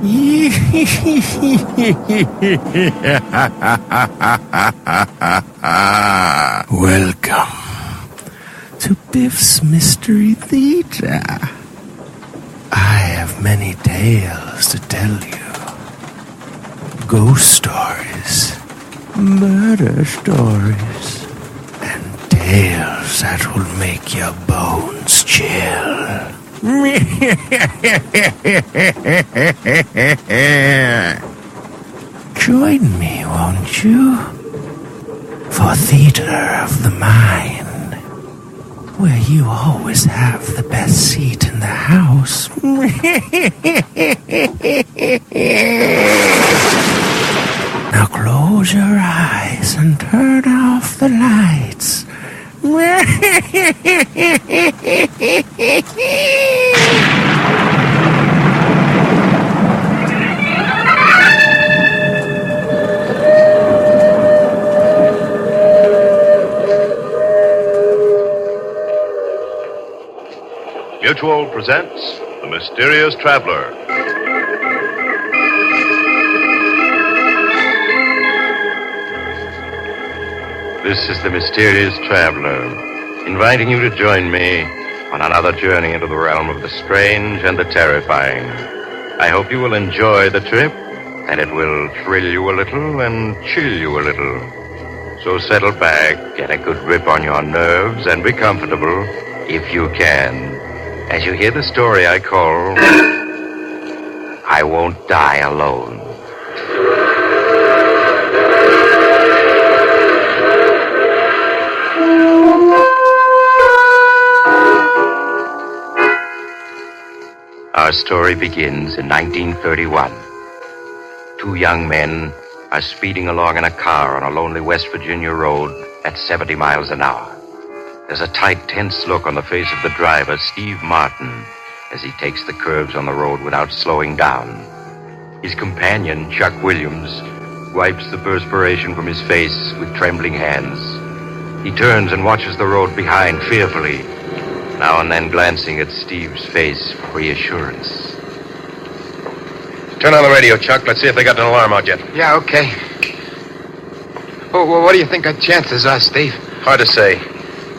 Welcome to Biff's Mystery Theater. I have many tales to tell you. Ghost stories, murder stories, and tales that will make your bones chill. Join me, won't you? For Theater of the Mind, where you always have the best seat in the house. Now close your eyes and turn off the lights. Mutual presents The Mysterious Traveler. This is The Mysterious Traveler, inviting you to join me on another journey into the realm of the strange and the terrifying. I hope you will enjoy the trip, and it will thrill you a little and chill you a little. So settle back, get a good grip on your nerves, and be comfortable, if you can, as you hear the story I call I Won't Die Alone. Our story begins in 1931. Two young men are speeding along in a car on a lonely West Virginia road at 70 miles an hour. There's a tight, tense look on the face of the driver, Steve Martin, as he takes the curves on the road without slowing down. His companion, Chuck Williams, wipes the perspiration from his face with trembling hands. He turns and watches the road behind fearfully, now and then glancing at Steve's face for reassurance. Turn on the radio, Chuck. Let's see if they got an alarm out yet. Yeah, okay. Well, what do you think our chances are, Steve? Hard to say.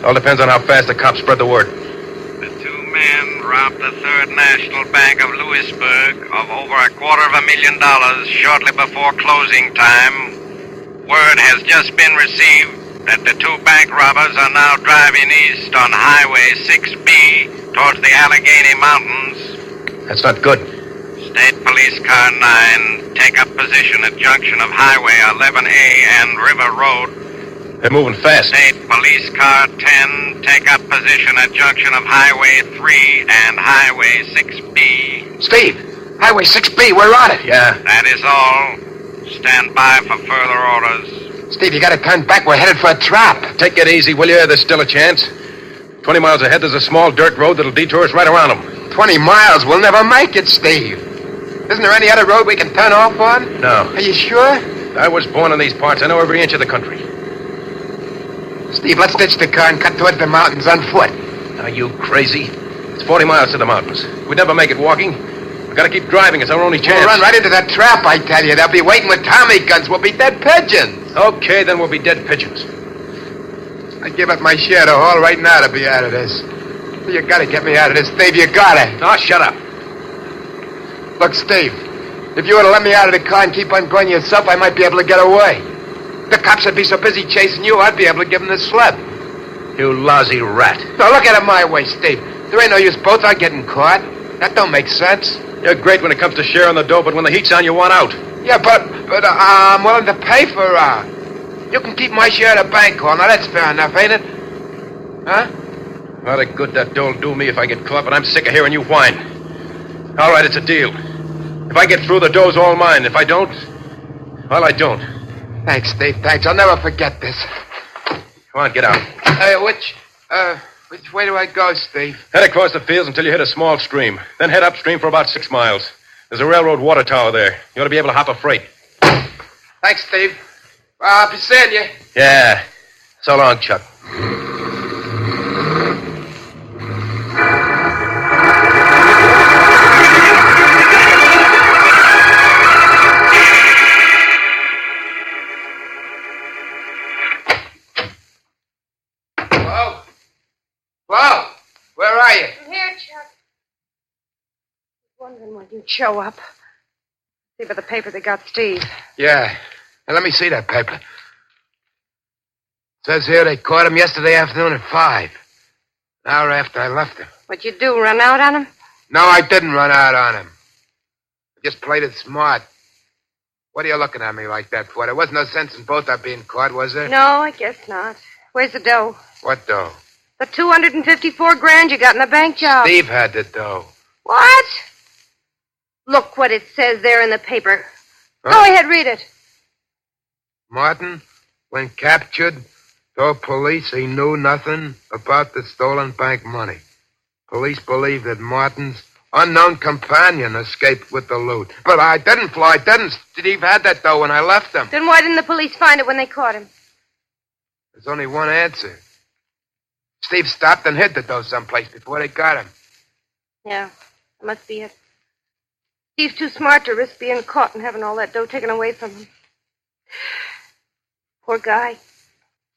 All depends on how fast the cops spread the word. The two men robbed the Third National Bank of Louisburg of over $250,000 shortly before closing time. Word has just been received that the two bank robbers are now driving east on Highway 6B towards the Allegheny Mountains. That's not good. State Police Car 9 take up position at junction of Highway 11A and River Road. They're moving fast. State Police Car 10 take up position at junction of Highway 3 and Highway 6B. Steve, Highway 6B, we're on it. Yeah. That is all. Stand by for further orders. Steve, you gotta turn back. We're headed for a trap. Take it easy, will you? There's still a chance. 20 miles ahead, there's a small dirt road that'll detour us right around them. 20 miles? We'll never make it, Steve. Isn't there any other road we can turn off on? No. Are you sure? I was born in these parts. I know every inch of the country. Steve, let's ditch the car and cut towards the mountains on foot. Are you crazy? It's 40 miles to the mountains. We'd never make it walking. We've got to keep driving. It's our only chance. We'll run right into that trap, I tell you. They'll be waiting with Tommy guns. We'll be dead pigeons. Okay, then we'll be dead pigeons. I'd give up my share to haul right now to be out of this. You gotta get me out of this, Steve. You gotta. Oh, shut up. Look, Steve, if you were to let me out of the car and keep on going yourself, I might be able to get away. The cops would be so busy chasing you, I'd be able to give them the slip. You lousy rat. Now, look at it my way, Steve. There ain't no use both are getting caught. That don't make sense. You're great when it comes to sharing the dough, but when the heat's on, you want out. Yeah, but I'm willing to pay for, you can keep my share of the bank haul. Now, that's fair enough, ain't it? Huh? Not a good that dought'll do me if I get caught, but I'm sick of hearing you whine. All right, it's a deal. If I get through, the dough's all mine. If I don't, well, I don't. Thanks, Steve, thanks. I'll never forget this. Come on, get out. Which way do I go, Steve? Head across the fields until you hit a small stream. Then head upstream for about 6 miles. There's a railroad water tower there. You ought to be able to hop a freight. Thanks, Steve. I'll be seeing you. Yeah. So long, Chuck. You'd show up. See by the paper they got Steve. Yeah. Now, let me see that paper. It says here they caught him yesterday afternoon at 5. An hour after I left him. What'd you do, run out on him? No, I didn't run out on him. I just played it smart. What are you looking at me like that for? There wasn't no sense in both our being caught, was there? No, I guess not. Where's the dough? What dough? The $254,000 you got in the bank job. Steve had the dough. What? Look what it says there in the paper. Huh? Go ahead, read it. Martin, when captured, told police he knew nothing about the stolen bank money. Police believe that Martin's unknown companion escaped with the loot. But I didn't, Flo. I didn't. Steve had that dough when I left him. Then why didn't the police find it when they caught him? There's only one answer. Steve stopped and hid the dough someplace before they got him. Yeah, that must be it. Steve's too smart to risk being caught and having all that dough taken away from him. Poor guy.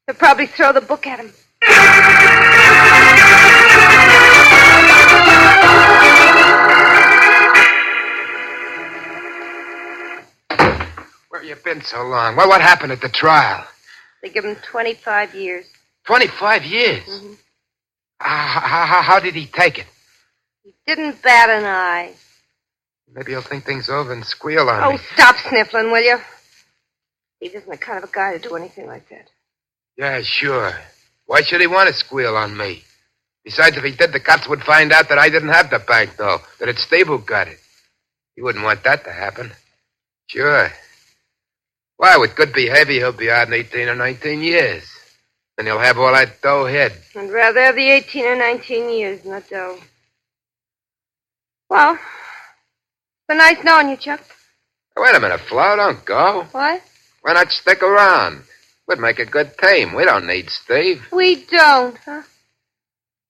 They'll probably throw the book at him. Where you been so long? What happened at the trial? They give him 25 years. 25 years? Mm-hmm. How did he take it? He didn't bat an eye. Maybe he'll think things over and squeal on me. Oh, stop sniffling, will you? Steve isn't the kind of a guy to do anything like that. Yeah, sure. Why should he want to squeal on me? Besides, if he did, the cops would find out that I didn't have the bank, though. That it's Steve who got it. He wouldn't want that to happen. Sure. Why, with good behavior, he'll be out in 18 or 19 years. Then he'll have all that dough hid. I'd rather have the 18 or 19 years than that dough. Well, it's been nice knowing you, Chuck. Wait a minute, Flo. Don't go. What? Why not stick around? We'd make a good team. We don't need Steve. We don't, huh?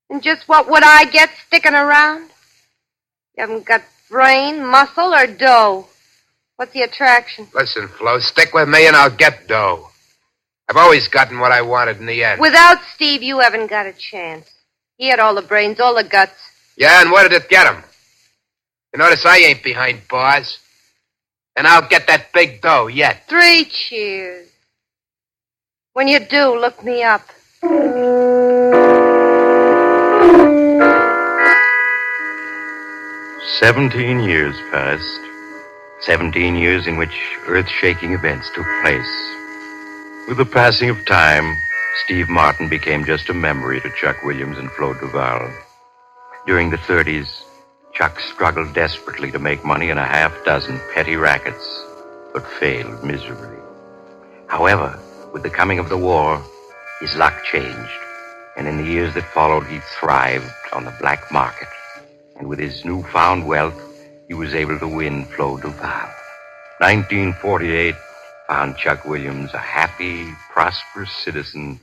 And just what would I get sticking around? You haven't got brain, muscle, or dough. What's the attraction? Listen, Flo, stick with me and I'll get dough. I've always gotten what I wanted in the end. Without Steve, you haven't got a chance. He had all the brains, all the guts. Yeah, and what did it get him? You notice I ain't behind bars. And I'll get that big dough yet. 3 cheers. When you do, look me up. 17 years passed. 17 years in which earth-shaking events took place. With the passing of time, Steve Martin became just a memory to Chuck Williams and Flo Duval. During the 30s, Chuck struggled desperately to make money in a half-dozen petty rackets, but failed miserably. However, with the coming of the war, his luck changed, and in the years that followed, he thrived on the black market. And with his newfound wealth, he was able to win Flo Duval. 1948 found Chuck Williams a happy, prosperous citizen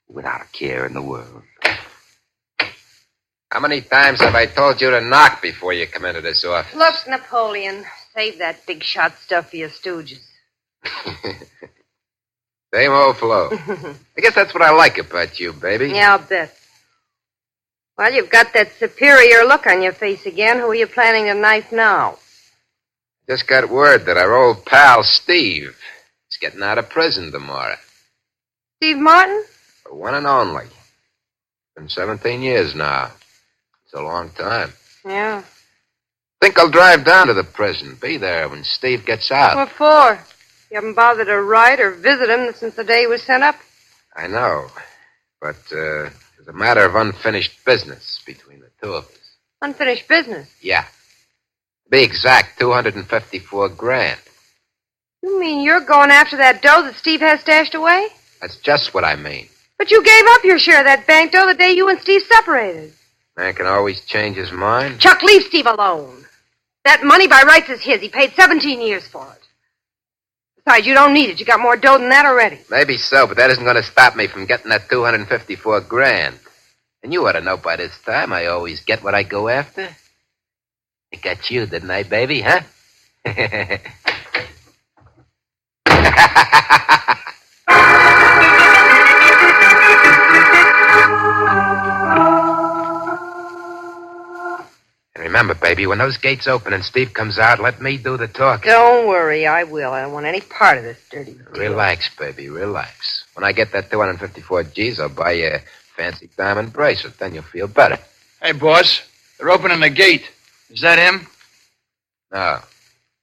without a care in the world. How many times have I told you to knock before you come into this office? Look, Napoleon, save that big shot stuff for your stooges. Same old Flo. I guess that's what I like about you, baby. Yeah, I'll bet. Well, you've got that superior look on your face again. Who are you planning to knife now? Just got word that our old pal, Steve, is getting out of prison tomorrow. Steve Martin? The one and only. Been 17 years now. It's a long time. Yeah. Think I'll drive down to the prison. Be there when Steve gets out. What for? You haven't bothered to write or visit him since the day he was sent up? I know. But, it's a matter of unfinished business between the two of us. Unfinished business? Yeah. To be exact, $254,000. You mean you're going after that dough that Steve has stashed away? That's just what I mean. But you gave up your share of that bank dough the day you and Steve separated. Man can always change his mind. Chuck, leave Steve alone. That money by rights is his. He paid 17 years for it. Besides, you don't need it. You got more dough than that already. Maybe so, but that isn't going to stop me from getting that $254,000. And you ought to know by this time I always get what I go after. I got you, didn't I, baby, huh? And Remember, baby, when those gates open and Steve comes out, let me do the talking. Don't worry, I will. I don't want any part of this dirty deal. Relax, baby, relax. When I get that 254 G's, I'll buy you a fancy diamond bracelet. Then you'll feel better. Hey, boss. They're opening the gate. Is that him? No.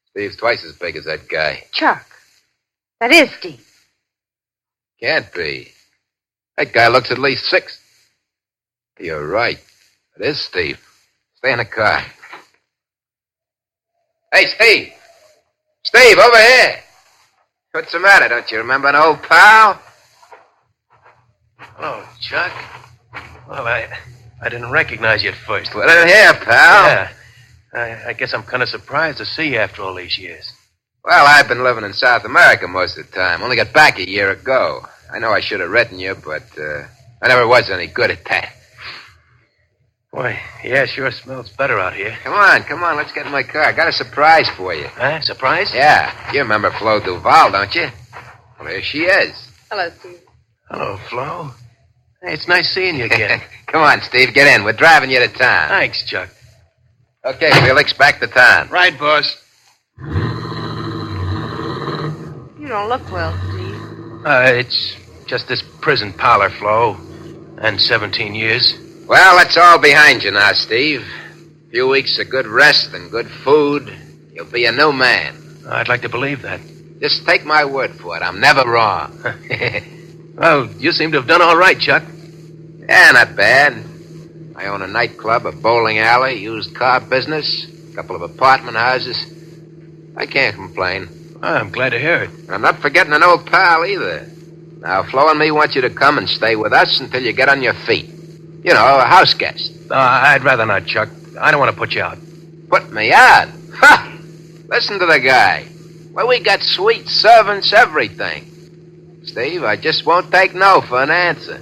Steve's twice as big as that guy. Chuck, that is Steve. Can't be. That guy looks at least 6. You're right. It is Steve. Stay in the car. Hey, Steve. Steve, over here. What's the matter? Don't you remember an old pal? Hello, Chuck. Well, I didn't recognize you at first. Well, in here, pal. Yeah. I guess I'm kind of surprised to see you after all these years. Well, I've been living in South America most of the time. Only got back a year ago. I know I should have written you, but I never was any good at that. Boy, yeah, sure smells better out here. Come on. Let's get in my car. I got a surprise for you. Huh? Surprise? Yeah. You remember Flo Duval, don't you? Well, there she is. Hello, Steve. Hello, Flo. Hey, it's nice seeing you again. Come on, Steve. Get in. We're driving you to town. Thanks, Chuck. Okay, Felix, back to town. Right, boss. You don't look well, Steve. It's just this prison parlor, Flo. And 17 years. Well, that's all behind you now, Steve. A few weeks of good rest and good food. You'll be a new man. I'd like to believe that. Just take my word for it. I'm never wrong. Well, you seem to have done all right, Chuck. Yeah, not bad. I own a nightclub, a bowling alley, used car business, a couple of apartment houses. I can't complain. I'm glad to hear it. And I'm not forgetting an old pal either. Now, Flo and me want you to come and stay with us until you get on your feet. You know, a house guest. I'd rather not, Chuck. I don't want to put you out. Put me out? Ha! Listen to the guy. Well, we got suite servants, everything. Steve, I just won't take no for an answer.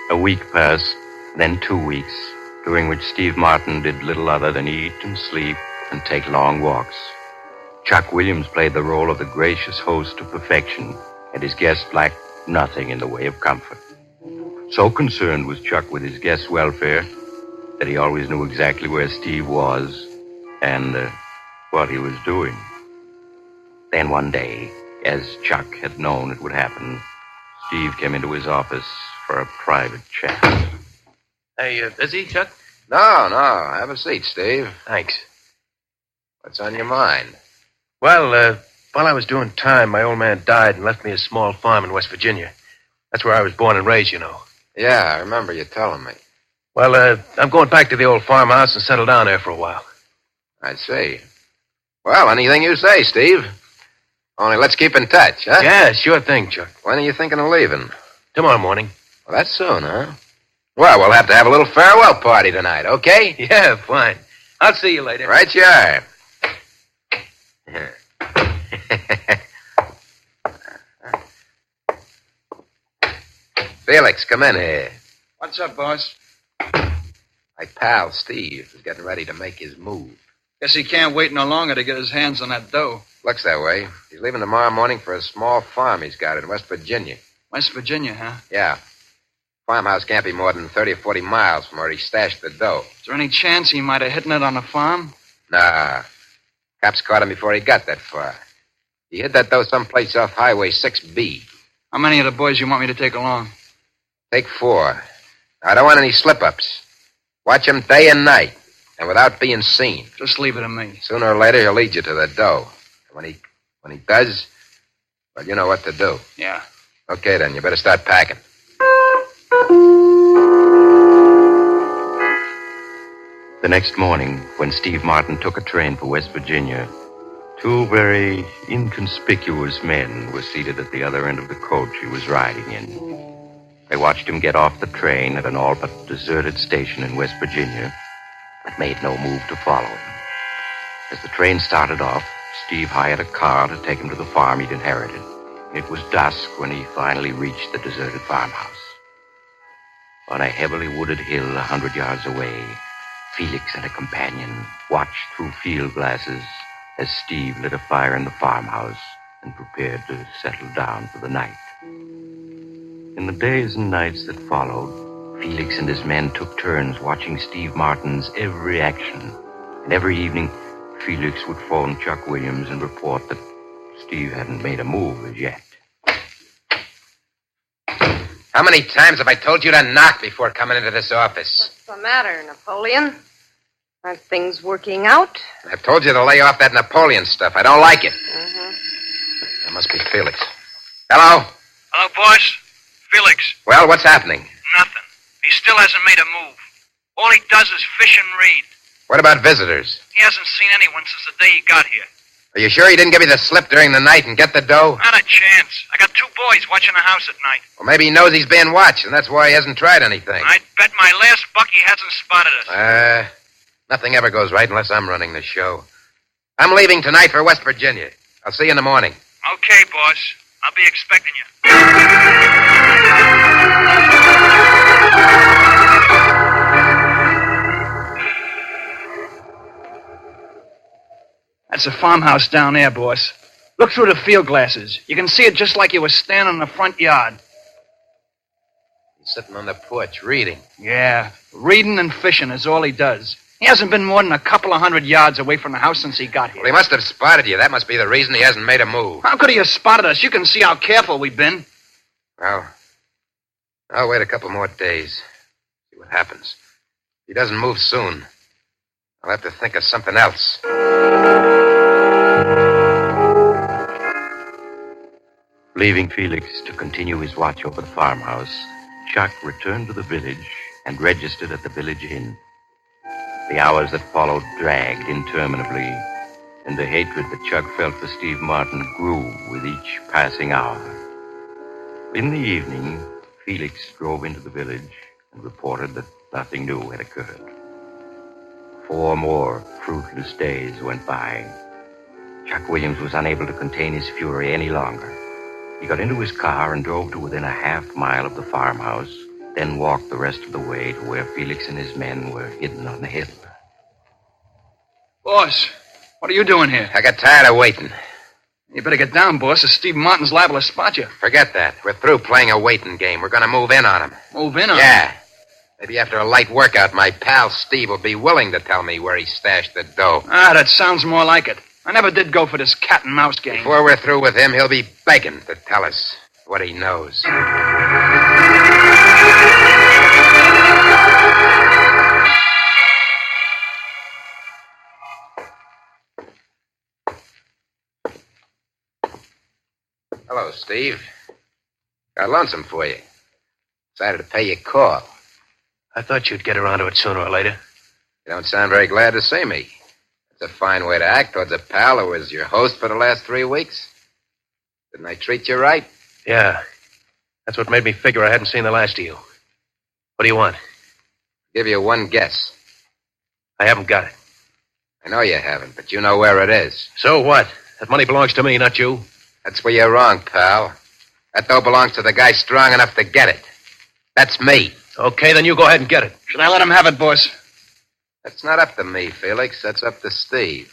A week passed, then 2 weeks, during which Steve Martin did little other than eat and sleep and take long walks. Chuck Williams played the role of the gracious host to perfection, and his guests lacked nothing in the way of comfort. So concerned was Chuck with his guests' welfare that he always knew exactly where Steve was and what he was doing. Then one day, as Chuck had known it would happen, Steve came into his office for a private chat. Hey, busy, Chuck? No. Have a seat, Steve. Thanks. What's on your mind? Well, while I was doing time, my old man died and left me a small farm in West Virginia. That's where I was born and raised, you know. Yeah, I remember you telling me. Well, I'm going back to the old farmhouse and settle down there for a while. I see. Well, anything you say, Steve. Only let's keep in touch, huh? Yeah, sure thing, Chuck. When are you thinking of leaving? Tomorrow morning. Well, that's soon, huh? Well, we'll have to have a little farewell party tonight, okay? Yeah, fine. I'll see you later. Right you are. Felix, come in here. What's up, boss? My pal, Steve, is getting ready to make his move. Guess he can't wait no longer to get his hands on that dough. Looks that way. He's leaving tomorrow morning for a small farm he's got in West Virginia. West Virginia, huh? Yeah. Farmhouse can't be more than 30 or 40 miles from where he stashed the dough. Is there any chance he might have hidden it on the farm? Nah. Cops caught him before he got that far. He hid that dough someplace off Highway 6B. How many of the boys you want me to take along? Take 4. I don't want any slip-ups. Watch him day and night, and without being seen. Just leave it to me. Sooner or later, he'll lead you to the dough. And when he does, well, you know what to do. Yeah. Okay, then. You better start packing. The next morning, when Steve Martin took a train for West Virginia, 2 very inconspicuous men were seated at the other end of the coach he was riding in. They watched him get off the train at an all but deserted station in West Virginia, but made no move to follow him. As the train started off, Steve hired a car to take him to the farm he'd inherited. It was dusk when he finally reached the deserted farmhouse. On a heavily wooded hill 100 yards away, Felix and a companion watched through field glasses as Steve lit a fire in the farmhouse and prepared to settle down for the night. In the days and nights that followed, Felix and his men took turns watching Steve Martin's every action. And every evening, Felix would phone Chuck Williams and report that Steve hadn't made a move as yet. How many times have I told you to knock before coming into this office? What's the matter, Napoleon? Aren't things working out? I've told you to lay off that Napoleon stuff. I don't like it. Mm-hmm. That must be Felix. Hello? Hello, boss. Felix. Well, what's happening? Nothing. He still hasn't made a move. All he does is fish and read. What about visitors? He hasn't seen anyone since the day he got here. Are you sure he didn't give you the slip during the night and get the dough? Not a chance. I got 2 boys watching the house at night. Well, maybe he knows he's being watched, and that's why he hasn't tried anything. I'd bet my last buck he hasn't spotted us. Nothing ever goes right unless I'm running the show. I'm leaving tonight for West Virginia. I'll see you in the morning. Okay, boss. I'll be expecting you. That's a farmhouse down there, boss. Look through the field glasses. You can see it just like you were standing in the front yard. He's sitting on the porch reading. Yeah, reading and fishing is all he does. He hasn't been more than a couple of 100 yards away from the house since he got here. Well, he must have spotted you. That must be the reason he hasn't made a move. How could he have spotted us? You can see how careful we've been. Well, I'll wait a couple more days. See what happens. If he doesn't move soon, I'll have to think of something else. Leaving Felix to continue his watch over the farmhouse, Chuck returned to the village and registered at the village inn. The hours that followed dragged interminably, and the hatred that Chuck felt for Steve Martin grew with each passing hour. In the evening, Felix drove into the village and reported that nothing new had occurred. 4 more fruitless days went by. Chuck Williams was unable to contain his fury any longer. He got into his car and drove to within a half-mile of the farmhouse, then walked the rest of the way to where Felix and his men were hidden on the hill. Boss, what are you doing here? I got tired of waiting. You better get down, boss, or Steve Martin's liable to spot you. Forget that. We're through playing a waiting game. We're going to move in on him. Move in on him? Yeah. Maybe after a light workout, my pal Steve will be willing to tell me where he stashed the dough. Ah, that sounds more like it. I never did go for this cat and mouse game. Before we're through with him, he'll be begging to tell us what he knows. Hello, Steve. Got lonesome for you. Decided to pay you a call. I thought you'd get around to it sooner or later. You don't sound very glad to see me. It's a fine way to act towards a pal who was your host for the last 3 weeks. Didn't I treat you right? Yeah. That's what made me figure I hadn't seen the last of you. What do you want? Give you one guess. I haven't got it. I know you haven't, but you know where it is. So what? That money belongs to me, not you. That's where you're wrong, pal. That dough belongs to the guy strong enough to get it. That's me. Okay, then you go ahead and get it. Should I let him have it, boss? That's not up to me, Felix. That's up to Steve.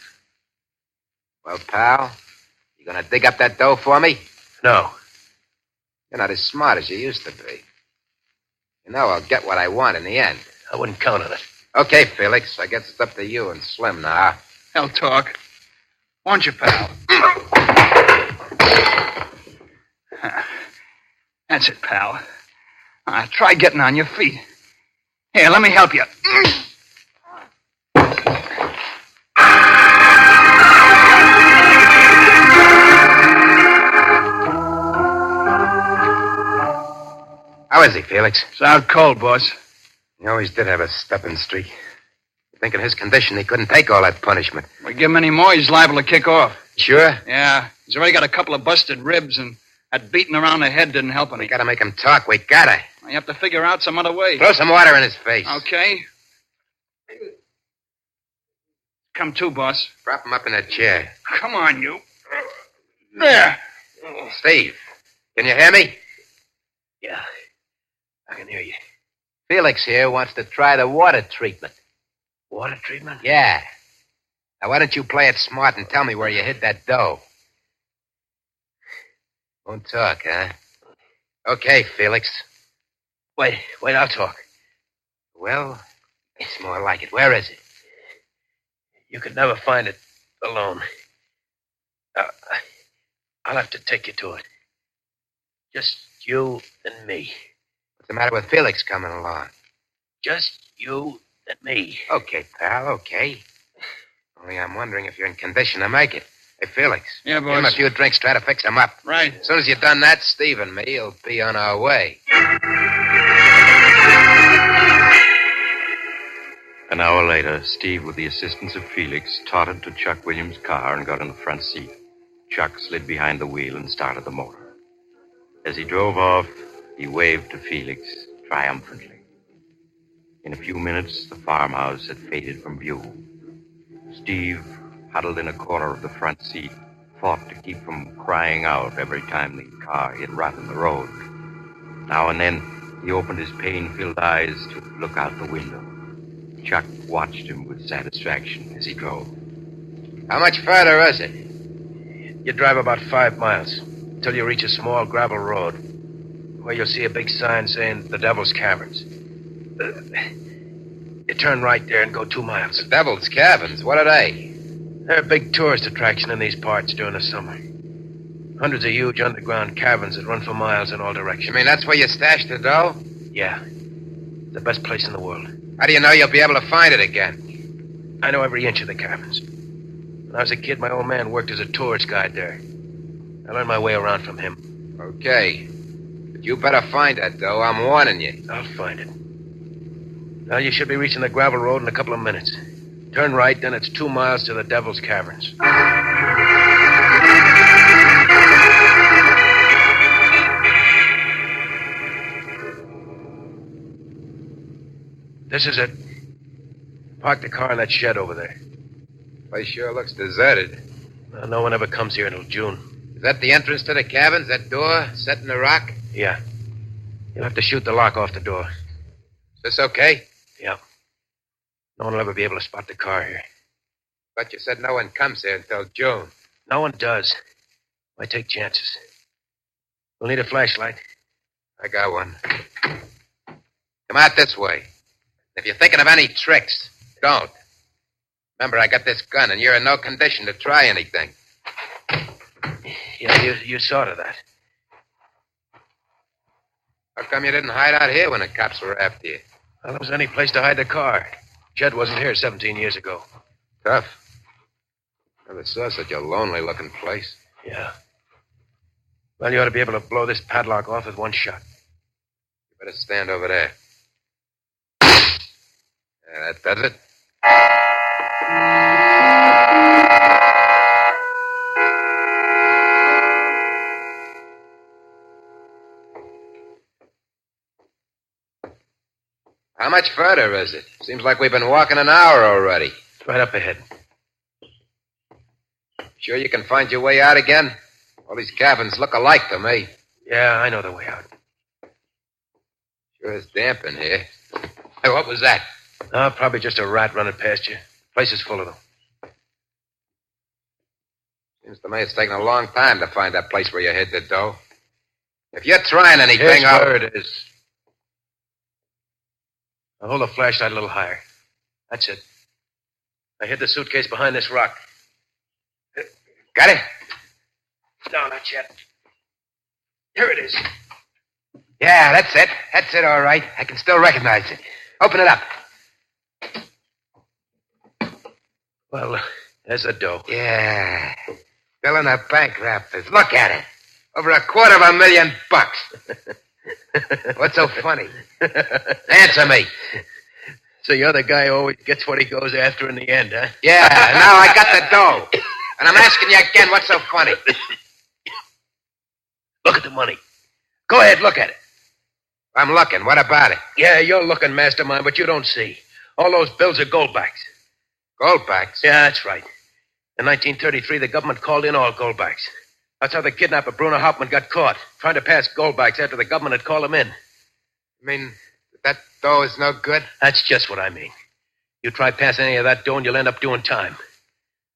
Well, pal, you gonna dig up that dough for me? No. You're not as smart as you used to be. You know I'll get what I want in the end. I wouldn't count on it. Okay, Felix. I guess it's up to you and Slim now. Hell talk. Won't you, pal? That's it, pal. Try getting on your feet. Here, let me help you. How is he, Felix? It's out cold, boss. He always did have a stubborn streak. You think in his condition he couldn't take all that punishment? We give him any more, he's liable to kick off. Sure? Yeah, he's already got a couple of busted ribs, and that beating around the head didn't help any. We gotta make him talk. We gotta. You have to figure out some other way. Throw some water in his face. Okay. Come to, boss. Prop him up in a chair. Come on, you. There. Steve, can you hear me? Yeah, I can hear you. Felix here wants to try the water treatment. Water treatment? Yeah. Now, why don't you play it smart and tell me where you hid that dough? Won't talk, huh? Okay, Felix. Wait, I'll talk. Well, it's more like it. Where is it? You could never find it alone. I'll have to take you to it. Just you and me. What's the matter with Felix coming along? Just you and me. Okay, pal, okay. Only I'm wondering if you're in condition to make it. Hey, Felix. Yeah, Give him a few drinks, try to fix him up. Right. As soon as you've done that, Steve and me will be on our way. An hour later, Steve, with the assistance of Felix, tottered to Chuck Williams' car and got in the front seat. Chuck slid behind the wheel and started the motor. As he drove off, he waved to Felix triumphantly. In a few minutes, the farmhouse had faded from view. Steve, huddled in a corner of the front seat, fought to keep from crying out every time the car hit rut in the road. Now and then, he opened his pain-filled eyes to look out the window. Chuck watched him with satisfaction as he drove. How much further is it? You drive about 5 miles until you reach a small gravel road where you'll see a big sign saying the Devil's Caverns. You turn right there and go 2 miles. The Devil's Caverns? What are they? They're a big tourist attraction in these parts during the summer. Hundreds of huge underground caverns that run for miles in all directions. You mean that's where you stashed the dough? Yeah. The best place in the world. How do you know you'll be able to find it again? I know every inch of the caverns. When I was a kid, my old man worked as a tourist guide there. I learned my way around from him. Okay. But you better find that dough. I'm warning you. I'll find it. Now, you should be reaching the gravel road in a couple of minutes. Turn right, then it's 2 miles to the Devil's Caverns. This is it. Park the car in that shed over there. Place sure looks deserted. No one ever comes here until June. Is that the entrance to the caverns, that door set in the rock? Yeah. You'll have to shoot the lock off the door. Is this okay? Yeah. No one will ever be able to spot the car here. But you said no one comes here until June. No one does. Why take chances? We'll need a flashlight. I got one. Come out this way. If you're thinking of any tricks, don't. Remember, I got this gun, and you're in no condition to try anything. Yeah, you saw to that. How come you didn't hide out here when the cops were after you? Well, there wasn't any place to hide the car. Jed wasn't here 17 years ago. Tough. Never saw such a lonely-looking place. Yeah. Well, you ought to be able to blow this padlock off with one shot. You better stand over there. Yeah, that does it. How much further is it? Seems like we've been walking an hour already. It's right up ahead. Sure you can find your way out again? All these cabins look alike to me. Yeah, I know the way out. Sure is damp in here. Hey, what was that? Oh, probably just a rat running past you. Place is full of them. Seems to me it's taken a long time to find that place where you hid the dough. If you're trying anything, Here's where it is. Now hold the flashlight a little higher. That's it. I hid the suitcase behind this rock. Got it? No, not yet. Here it is. Yeah, that's it. That's it, all right. I can still recognize it. Open it up. Well, there's the dough. Yeah. Still in the bank wrappers. Look at it. Over $250,000. What's so funny? Answer me. So you're the guy who always gets what he goes after in the end, huh? Yeah, now I got the dough. And I'm asking you again, what's so funny? Look at the money. Go ahead, look at it. I'm looking. What about it? Yeah, you're looking, mastermind, but you don't see. All those bills are goldbacks. Goldbacks? Yeah, that's right. In 1933, the government called in all goldbacks. That's how the kidnapper Bruno Hauptmann got caught, trying to pass goldbacks after the government had called him in. You mean that dough is no good? That's just what I mean. You try passing any of that dough and you'll end up doing time.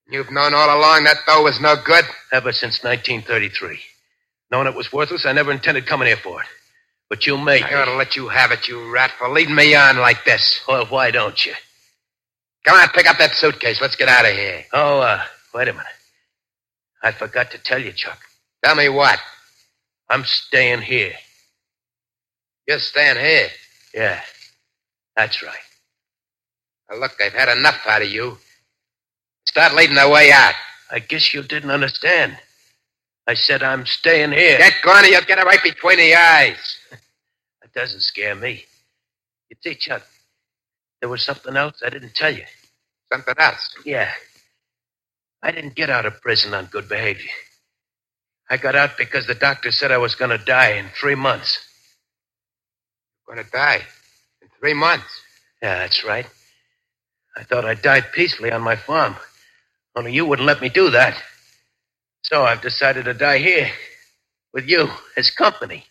You've known all along that dough was no good? Ever since 1933. Knowing it was worthless, I never intended coming here for it. But you make I ought to let you have it, you rat, for leading me on like this. Well, why don't you? Come on, pick up that suitcase. Let's get out of here. Oh, wait a minute. I forgot to tell you, Chuck. Tell me what? I'm staying here. You're staying here. Yeah, that's right. Now, look, I've had enough out of you. Start leading the way out. I guess you didn't understand. I said I'm staying here. Get going or you'll get it right between the eyes. That doesn't scare me. You see, Chuck, there was something else I didn't tell you. Something else? Yeah. I didn't get out of prison on good behavior. I got out because the doctor said I was going to die in 3 months. Going to die? In 3 months? Yeah, that's right. I thought I'd die peacefully on my farm. Only you wouldn't let me do that. So I've decided to die here. With you as company.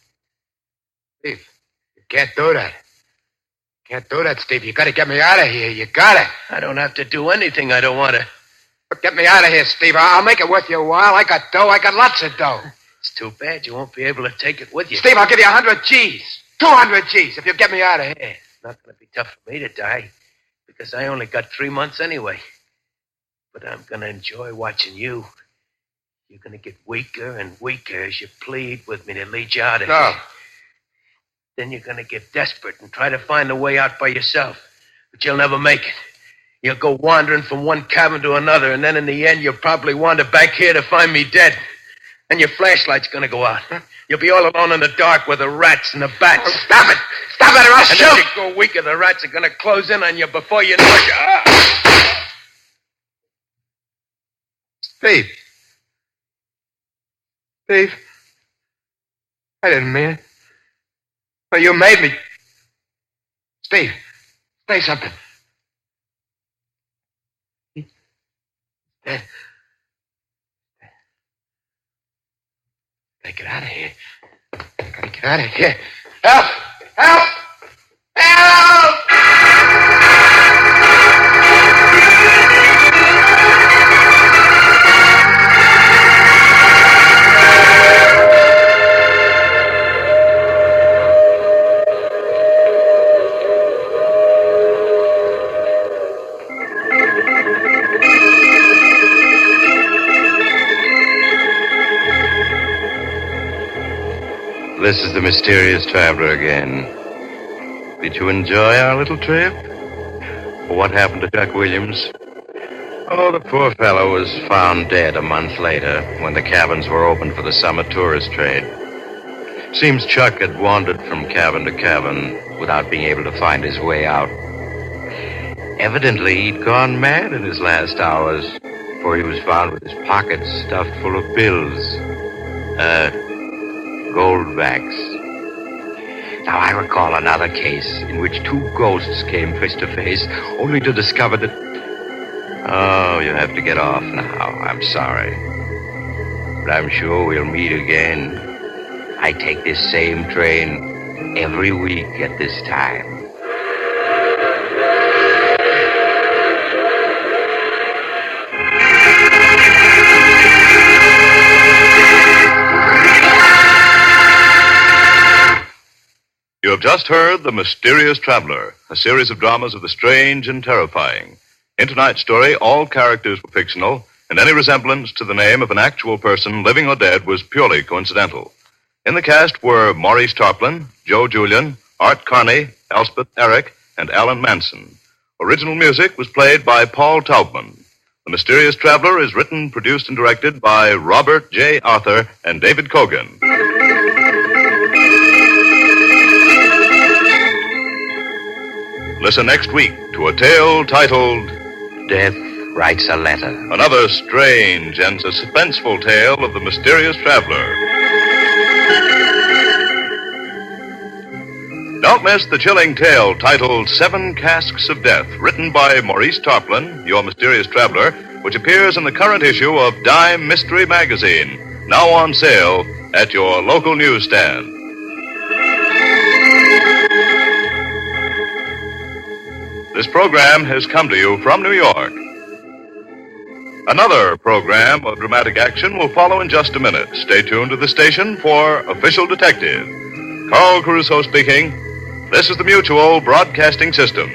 Steve, you can't do that. Can't do that, Steve. You gotta get me out of here. You gotta. I don't have to do anything I don't want to. But get me out of here, Steve. I'll make it worth your while. I got dough. I got lots of dough. It's too bad you won't be able to take it with you. Steve, I'll give you 100 G's. 200 G's if you get me out of here. It's not going to be tough for me to die, because I only got 3 months anyway. But I'm going to enjoy watching you. You're going to get weaker and weaker as you plead with me to lead you out of here. Then you're going to get desperate and try to find a way out by yourself. But you'll never make it. You'll go wandering from one cabin to another, and then in the end, you'll probably wander back here to find me dead. And your flashlight's going to go out. You'll be all alone in the dark with the rats and the bats. Oh, stop it! Stop it or I'll shoot! And as you go weaker, the rats are going to close in on you before you know it. Steve. Steve. I didn't mean it. But you made me. Steve, say something. Dead. Gotta get out of here. Gotta get out of here. Help! Help! Help! This is the mysterious traveler again. Did you enjoy our little trip? What happened to Chuck Williams? Oh, the poor fellow was found dead a month later when the cabins were opened for the summer tourist trade. Seems Chuck had wandered from cabin to cabin without being able to find his way out. Evidently, he'd gone mad in his last hours, for he was found with his pockets stuffed full of bills. Goldbacks. Now, I recall another case in which 2 ghosts came face to face, only to discover that... Oh, you have to get off now. I'm sorry. But I'm sure we'll meet again. I take this same train every week at this time. You have just heard The Mysterious Traveler, a series of dramas of the strange and terrifying. In tonight's story, all characters were fictional, and any resemblance to the name of an actual person, living or dead, was purely coincidental. In the cast were Maurice Tarplin, Joe Julian, Art Carney, Elspeth Eric, and Alan Manson. Original music was played by Paul Taubman. The Mysterious Traveler is written, produced, and directed by Robert J. Arthur and David Kogan. Listen next week to a tale titled Death Writes a Letter. Another strange and suspenseful tale of the mysterious traveler. Don't miss the chilling tale titled 7 Casks of Death, written by Maurice Tarplin, your mysterious traveler, which appears in the current issue of Dime Mystery Magazine, now on sale at your local newsstand. This program has come to you from New York. Another program of dramatic action will follow in just a minute. Stay tuned to the station for Official Detective. Carl Caruso speaking. This is the Mutual Broadcasting System.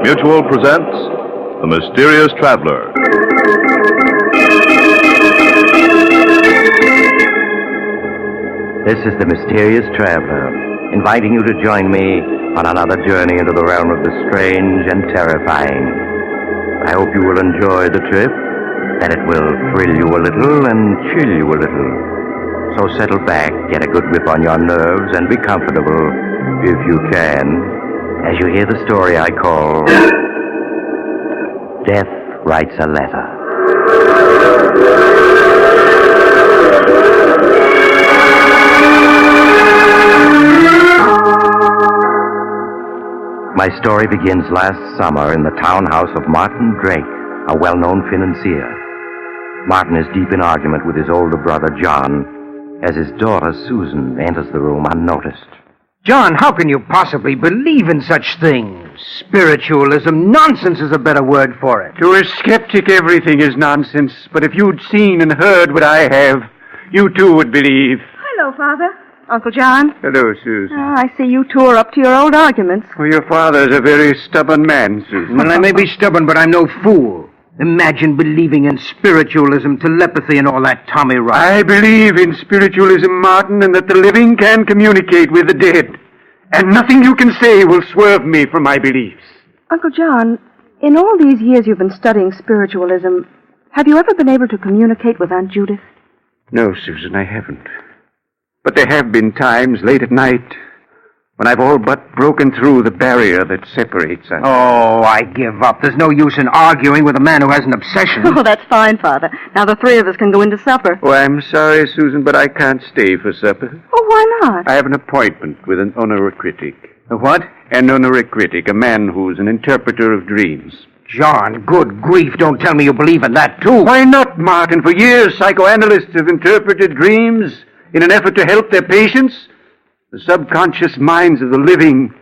Mutual presents The Mysterious Traveler. This is The Mysterious Traveler, inviting you to join me on another journey into the realm of the strange and terrifying. I hope you will enjoy the trip, that it will thrill you a little and chill you a little. So settle back, get a good grip on your nerves, and be comfortable, if you can, as you hear the story I call Death Writes a Letter. My story begins last summer in the townhouse of Martin Drake, a well-known financier. Martin is deep in argument with his older brother, John, as his daughter, Susan, enters the room unnoticed. John, how can you possibly believe in such things? Spiritualism, nonsense is a better word for it. To a skeptic, everything is nonsense. But if you'd seen and heard what I have, you too would believe. Hello, Father. Uncle John. Hello, Susan. Oh, I see you two are up to your old arguments. Well, your father's a very stubborn man, Susan. Well, I may be stubborn, but I'm no fool. Imagine believing in spiritualism, telepathy, and all that tommy rot. I believe in spiritualism, Martin, and that the living can communicate with the dead. And nothing you can say will swerve me from my beliefs. Uncle John, in all these years you've been studying spiritualism, have you ever been able to communicate with Aunt Judith? No, Susan, I haven't. But there have been times late at night when I've all but broken through the barrier that separates us. Oh, I give up. There's no use in arguing with a man who has an obsession. Oh, that's fine, Father. Now the three of us can go into supper. Oh, I'm sorry, Susan, but I can't stay for supper. Oh, why not? I have an appointment with an honoricritic. A what? An honoricritic, a man who's an interpreter of dreams. John, good grief, don't tell me you believe in that, too. Why not, Martin? For years, psychoanalysts have interpreted dreams in an effort to help their patients. The subconscious minds of the living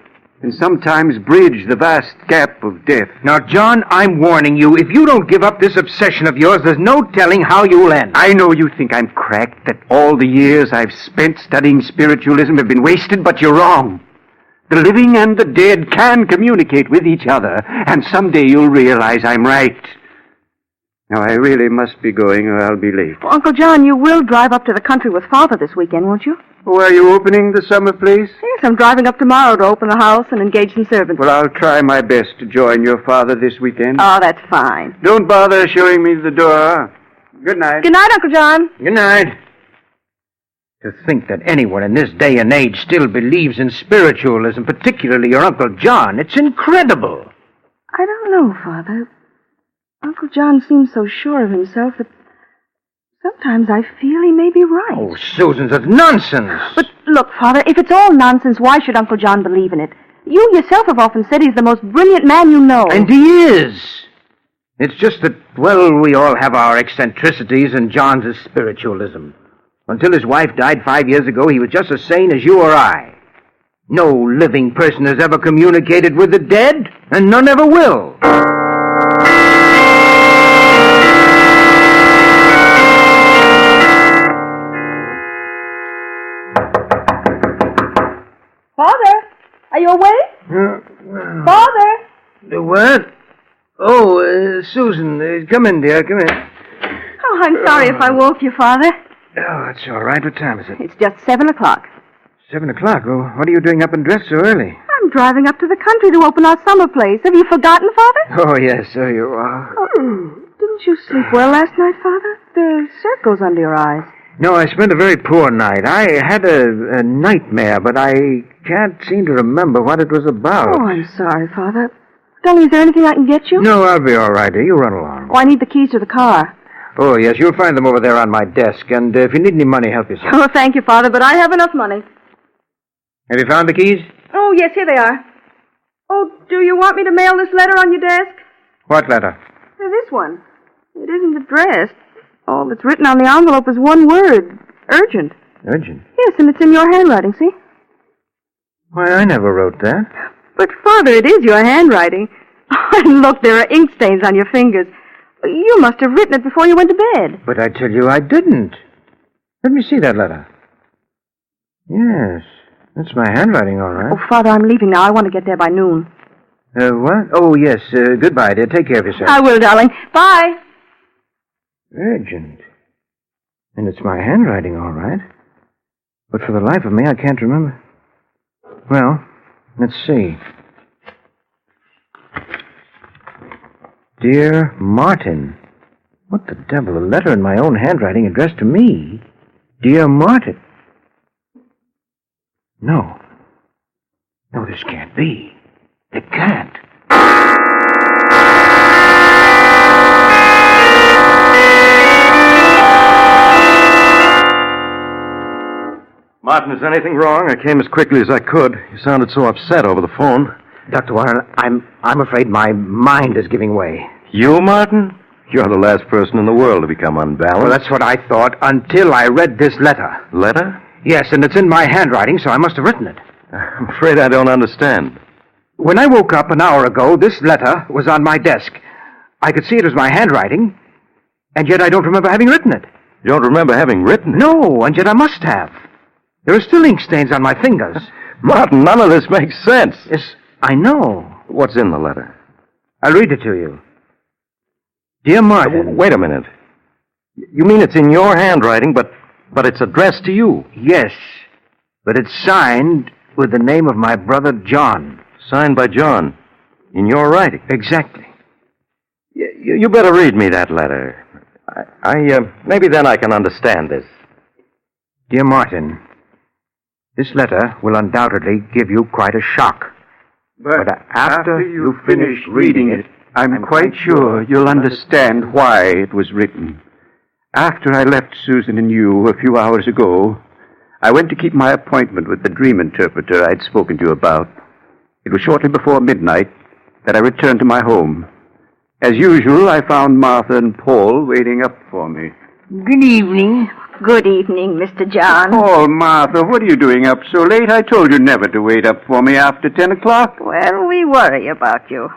can sometimes bridge the vast gap of death. Now, John, I'm warning you, if you don't give up this obsession of yours, there's no telling how you'll end. I know you think I'm cracked, that all the years I've spent studying spiritualism have been wasted, but you're wrong. The living and the dead can communicate with each other, and someday you'll realize I'm right. Now, I really must be going, or I'll be late. Well, Uncle John, you will drive up to the country with Father this weekend, won't you? Oh, are you opening the summer place? Yes, I'm driving up tomorrow to open the house and engage some servants. Well, I'll try my best to join your father this weekend. Oh, that's fine. Don't bother showing me the door. Good night. Good night, Uncle John. Good night. To think that anyone in this day and age still believes in spiritualism, particularly your Uncle John, it's incredible. I don't know, Father. Uncle John seems so sure of himself that sometimes I feel he may be right. Oh, Susan, that's nonsense. But look, Father, if it's all nonsense, why should Uncle John believe in it? You yourself have often said he's the most brilliant man you know. And he is. It's just that, well, we all have our eccentricities, and John's is spiritualism. Until his wife died 5 years ago, he was just as sane as you or I. No living person has ever communicated with the dead, and none ever will. Father, are you awake? Father! The what? Oh, Susan, come in, dear, come in. Oh, I'm sorry if I woke you, Father. Oh, that's all right. What time is it? It's just 7 o'clock. 7 o'clock. Well, what are you doing up and dressed so early? I'm driving up to the country to open our summer place. Have you forgotten, Father? Oh, yes, so you are. Oh, didn't you sleep well last night, Father? There are circles under your eyes. No, I spent a very poor night. I had a nightmare, but I can't seem to remember what it was about. Oh, I'm sorry, Father. Tell me, is there anything I can get you? No, I'll be all right, dear. You run along. Oh, I need the keys to the car. Oh, yes, you'll find them over there on my desk. And if you need any money, help yourself. Oh, thank you, Father, but I have enough money. Have you found the keys? Oh, yes, here they are. Oh, do you want me to mail this letter on your desk? What letter? This one. It isn't addressed. All that's written on the envelope is one word. Urgent. Urgent? Yes, and it's in your handwriting, see? Why, I never wrote that. But, Father, it is your handwriting. And look, there are ink stains on your fingers. You must have written it before you went to bed. But I tell you I didn't. Let me see that letter. Yes, that's my handwriting, all right. Oh, Father, I'm leaving now. I want to get there by noon. What? Oh, yes. Goodbye, dear. Take care of yourself. I will, darling. Bye. Urgent. And it's my handwriting, all right. But for the life of me, I can't remember. Well, let's see. Dear Martin. What the devil? A letter in my own handwriting addressed to me. Dear Martin. No. No, this can't be. It can't. Martin, is anything wrong? I came as quickly as I could. You sounded so upset over the phone. Dr. Warren, I'm afraid my mind is giving way. You, Martin? You're the last person in the world to become unbalanced. Well, that's what I thought until I read this letter. Letter? Yes, and it's in my handwriting, so I must have written it. I'm afraid I don't understand. When I woke up an hour ago, this letter was on my desk. I could see it was my handwriting, and yet I don't remember having written it. You don't remember having written it? No, and yet I must have. There are still ink stains on my fingers. Martin, none of this makes sense. Yes, I know. What's in the letter? I'll read it to you. Dear Martin. Wait a minute. You mean it's in your handwriting, but it's addressed to you? Yes, but it's signed with the name of my brother John. Signed by John. In your writing? Exactly. You better read me that letter. Maybe then I can understand this. Dear Martin, this letter will undoubtedly give you quite a shock. But after you finish reading it, I'm quite sure you'll understand why it was written. After I left Susan and you a few hours ago, I went to keep my appointment with the dream interpreter I'd spoken to you about. It was shortly before midnight that I returned to my home. As usual, I found Martha and Paul waiting up for me. Good evening. Good evening, Mr. John. Paul, Martha, what are you doing up so late? I told you never to wait up for me after 10 o'clock. Well, we worry about you.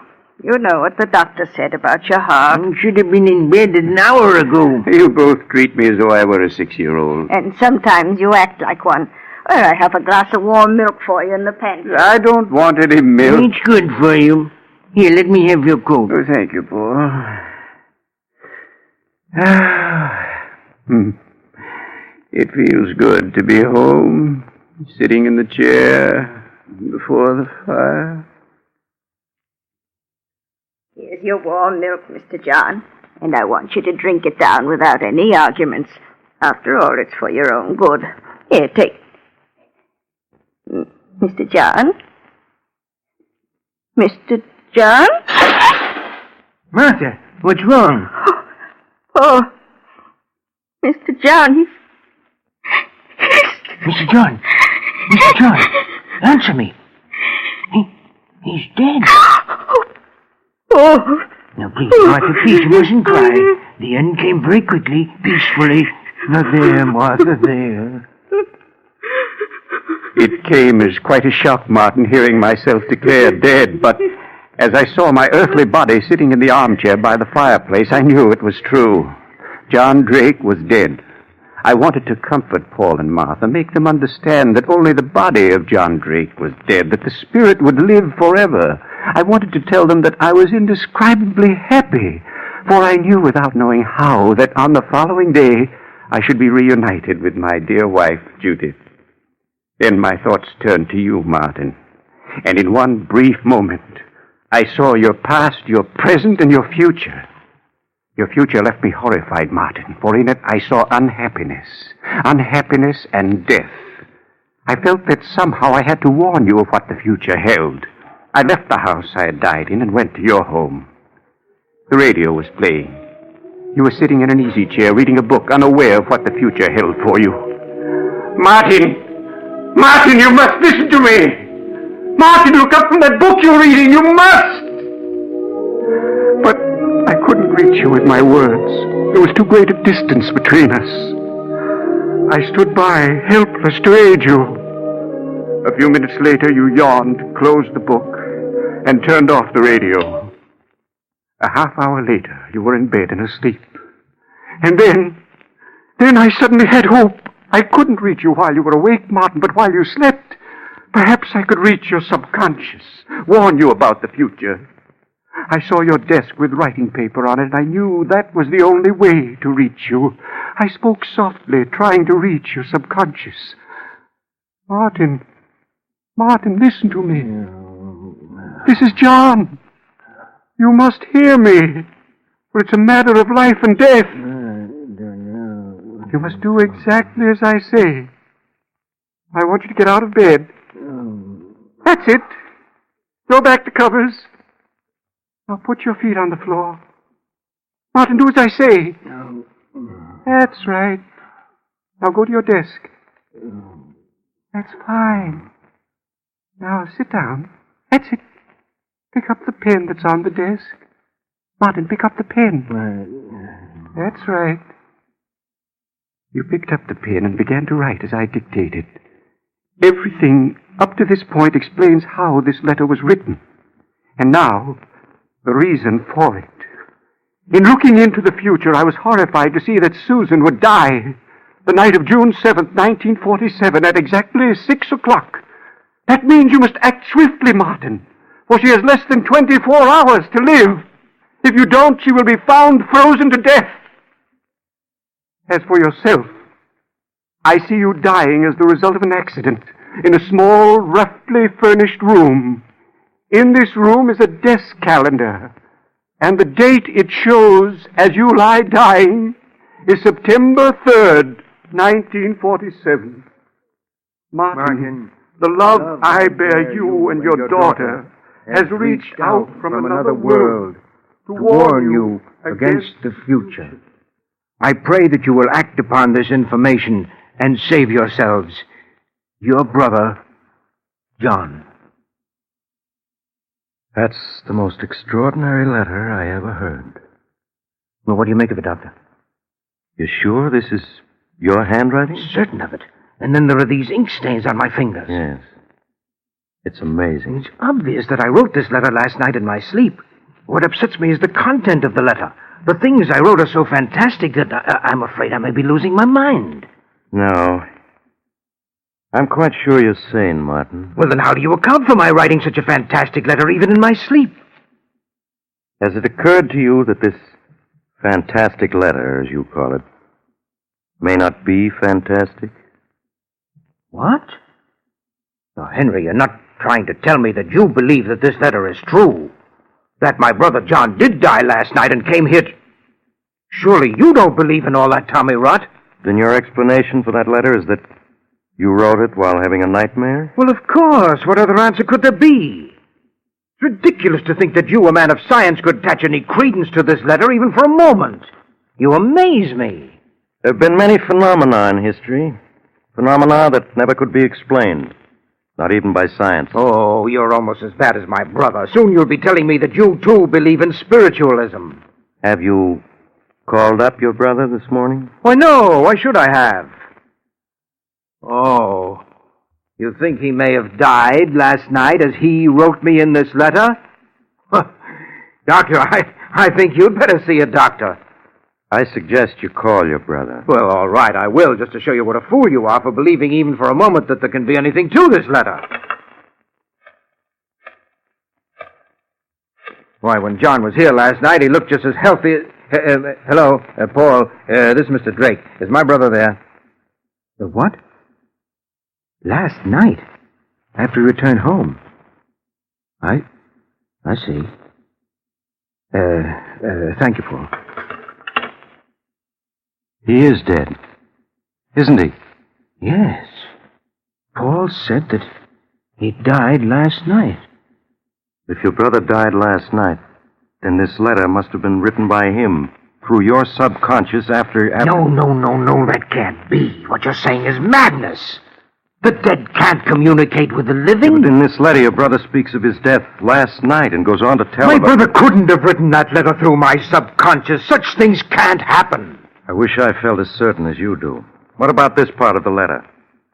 You know what the doctor said about your heart. You should have been in bed an hour ago. You both treat me as though I were a 6-year-old. And sometimes you act like one. Well, I have a glass of warm milk for you in the pantry. I don't want any milk. It's good for you. Here, let me have your coat. Oh, thank you, Paul. It feels good to be home, sitting in the chair before the fire. Here's your warm milk, Mr. John, and I want you to drink it down without any arguments. After all, it's for your own good. Here, take. Mr. John? Mr. John? Martha, what's wrong? Oh, Mr. John, Mr. John! Mr. John! Answer me! He's dead. Oh! Now, please, Martha, please, you mustn't cry. The end came very quickly, peacefully. Now, there, Martha, there. It came as quite a shock, Martin, hearing myself declared dead, but as I saw my earthly body sitting in the armchair by the fireplace, I knew it was true. John Drake was dead. I wanted to comfort Paul and Martha, make them understand that only the body of John Drake was dead, that the spirit would live forever. I wanted to tell them that I was indescribably happy, for I knew without knowing how that on the following day I should be reunited with my dear wife, Judith. Then my thoughts turned to you, Martin, and in one brief moment I saw your past, your present, and your future. Your future left me horrified, Martin, for in it I saw unhappiness and death. I felt that somehow I had to warn you of what the future held. I left the house I had died in and went to your home. The radio was playing. You were sitting in an easy chair reading a book, unaware of what the future held for you. Martin! Martin, you must listen to me! Martin, look up from that book you're reading! You must! But I couldn't reach you with my words. There was too great a distance between us. I stood by, helpless to aid you. A few minutes later, you yawned, closed the book, and turned off the radio. A half hour later, you were in bed and asleep. And then I suddenly had hope. I couldn't reach you while you were awake, Martin, but while you slept, perhaps I could reach your subconscious, warn you about the future. I saw your desk with writing paper on it, and I knew that was the only way to reach you. I spoke softly, trying to reach your subconscious. Martin, listen to me. This is John. You must hear me, for it's a matter of life and death. You must do exactly as I say. I want you to get out of bed. That's it. Throw back the covers. Now put your feet on the floor. Martin, do as I say. That's right. Now go to your desk. That's fine. Now sit down. That's it. Pick up the pen that's on the desk. Martin, pick up the pen. That's right. You picked up the pen and began to write as I dictated. Everything up to this point explains how this letter was written. And now, the reason for it. In looking into the future, I was horrified to see that Susan would die the night of June 7th, 1947, at exactly 6 o'clock. That means you must act swiftly, Martin, for she has less than 24 hours to live. If you don't, she will be found frozen to death. As for yourself, I see you dying as the result of an accident in a small, roughly furnished room. In this room is a desk calendar, and the date it shows as you lie dying is September 3rd, 1947. Martin, the love I bear you and your daughter has reached out from another world to warn you against the future. I pray that you will act upon this information and save yourselves. Your brother, John. That's the most extraordinary letter I ever heard. Well, what do you make of it, Doctor? You sure this is your handwriting? Certain of it. And then there are these ink stains on my fingers. Yes. It's amazing. It's obvious that I wrote this letter last night in my sleep. What upsets me is the content of the letter. The things I wrote are so fantastic that I'm afraid I may be losing my mind. No. I'm quite sure you're sane, Martin. Well, then how do you account for my writing such a fantastic letter even in my sleep? Has it occurred to you that this fantastic letter, as you call it, may not be fantastic? What? Now, Henry, you're not trying to tell me that you believe that this letter is true. That my brother John did die last night and came here to... Surely you don't believe in all that Tommy rot. Then your explanation for that letter is that you wrote it while having a nightmare? Well, of course. What other answer could there be? It's ridiculous to think that you, a man of science, could attach any credence to this letter even for a moment. You amaze me. There have been many phenomena in history. Phenomena that never could be explained. Not even by science. Oh, you're almost as bad as my brother. Soon you'll be telling me that you, too, believe in spiritualism. Have you called up your brother this morning? Why, no. Why should I have? Oh, you think he may have died last night as he wrote me in this letter? Doctor, I think you'd better see a doctor. I suggest you call your brother. Well, all right, I will, just to show you what a fool you are for believing even for a moment that there can be anything to this letter. Why, when John was here last night, he looked just as healthy... hello, Paul. This is Mr. Drake. Is my brother there? The what? Last night? After he returned home? I see. Thank you, Paul. He is dead, isn't he? Yes. Paul said that he died last night. If your brother died last night, then this letter must have been written by him through your subconscious after... No, that can't be. What you're saying is madness. The dead can't communicate with the living. But in this letter, your brother speaks of his death last night and goes on to tell My about... brother couldn't have written that letter through my subconscious. Such things can't happen. I wish I felt as certain as you do. What about this part of the letter?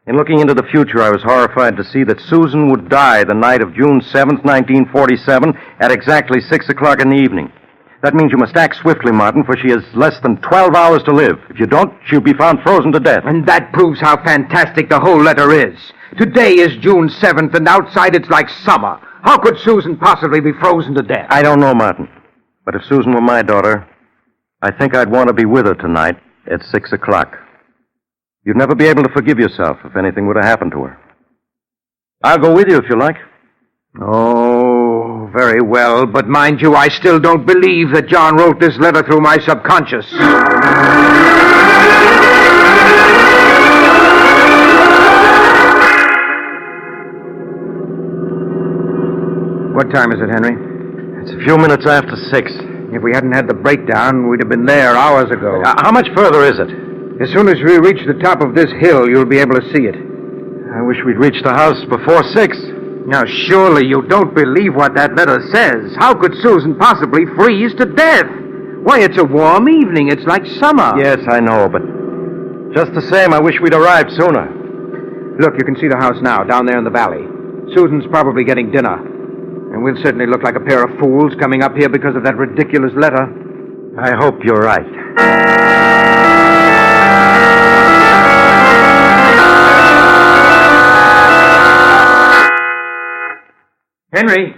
In looking into the future, I was horrified to see that Susan would die the night of June 7th, 1947, at exactly 6 o'clock in the evening. That means you must act swiftly, Martin, for she has less than 12 hours to live. If you don't, she'll be found frozen to death. And that proves how fantastic the whole letter is. Today is June 7th, and outside it's like summer. How could Susan possibly be frozen to death? I don't know, Martin. But if Susan were my daughter, I think I'd want to be with her tonight at 6 o'clock. You'd never be able to forgive yourself if anything would have happened to her. I'll go with you if you like. Oh, very well. But mind you, I still don't believe that John wrote this letter through my subconscious. What time is it, Henry? It's a few minutes after 6. If we hadn't had the breakdown, we'd have been there hours ago. How much further is it? As soon as we reach the top of this hill, you'll be able to see it. I wish we'd reached the house before 6. Now, surely you don't believe what that letter says. How could Susan possibly freeze to death? Why, it's a warm evening. It's like summer. Yes, I know, but just the same, I wish we'd arrived sooner. Look, you can see the house now, down there in the valley. Susan's probably getting dinner. And we'll certainly look like a pair of fools coming up here because of that ridiculous letter. I hope you're right. Henry,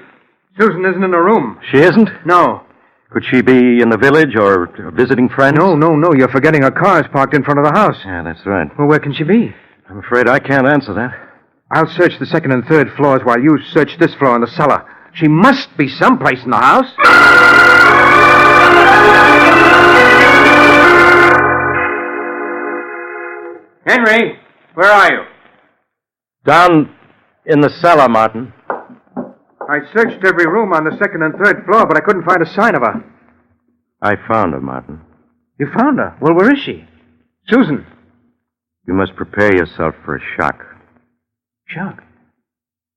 Susan isn't in her room. She isn't? No. Could she be in the village or visiting friends? No. You're forgetting her car is parked in front of the house. Yeah, that's right. Well, where can she be? I'm afraid I can't answer that. I'll search the second and third floors while you search this floor in the cellar. She must be someplace in the house. Henry, where are you? Down in the cellar, Martin. I searched every room on the second and third floor, but I couldn't find a sign of her. I found her, Martin. You found her? Well, where is she? Susan. You must prepare yourself for a shock. Shock?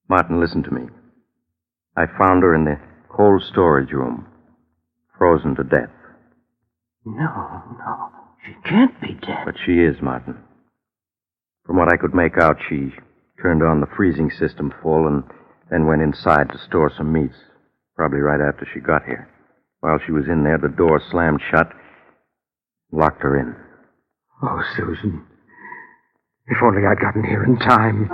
Martin, listen to me. I found her in the cold storage room, frozen to death. No. She can't be dead. But she is, Martin. From what I could make out, she turned on the freezing system full and then went inside to store some meats, probably right after she got here. While she was in there, the door slammed shut, locked her in. Oh, Susan. If only I'd gotten here in time.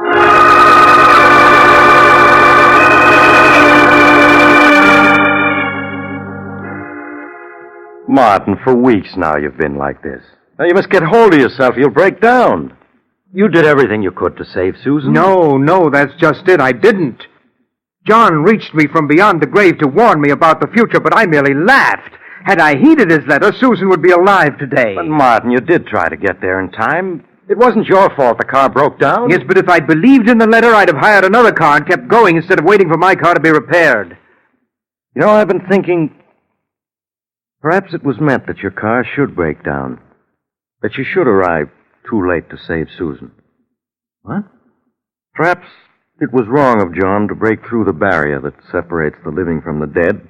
Martin, for weeks now you've been like this. Now you must get hold of yourself. You'll break down. You did everything you could to save Susan. No, that's just it. I didn't. John reached me from beyond the grave to warn me about the future, but I merely laughed. Had I heeded his letter, Susan would be alive today. But, Martin, you did try to get there in time. It wasn't your fault the car broke down. Yes, but if I'd believed in the letter, I'd have hired another car and kept going instead of waiting for my car to be repaired. You know, I've been thinking, perhaps it was meant that your car should break down. That you should arrive too late to save Susan. What? Perhaps it was wrong of John to break through the barrier that separates the living from the dead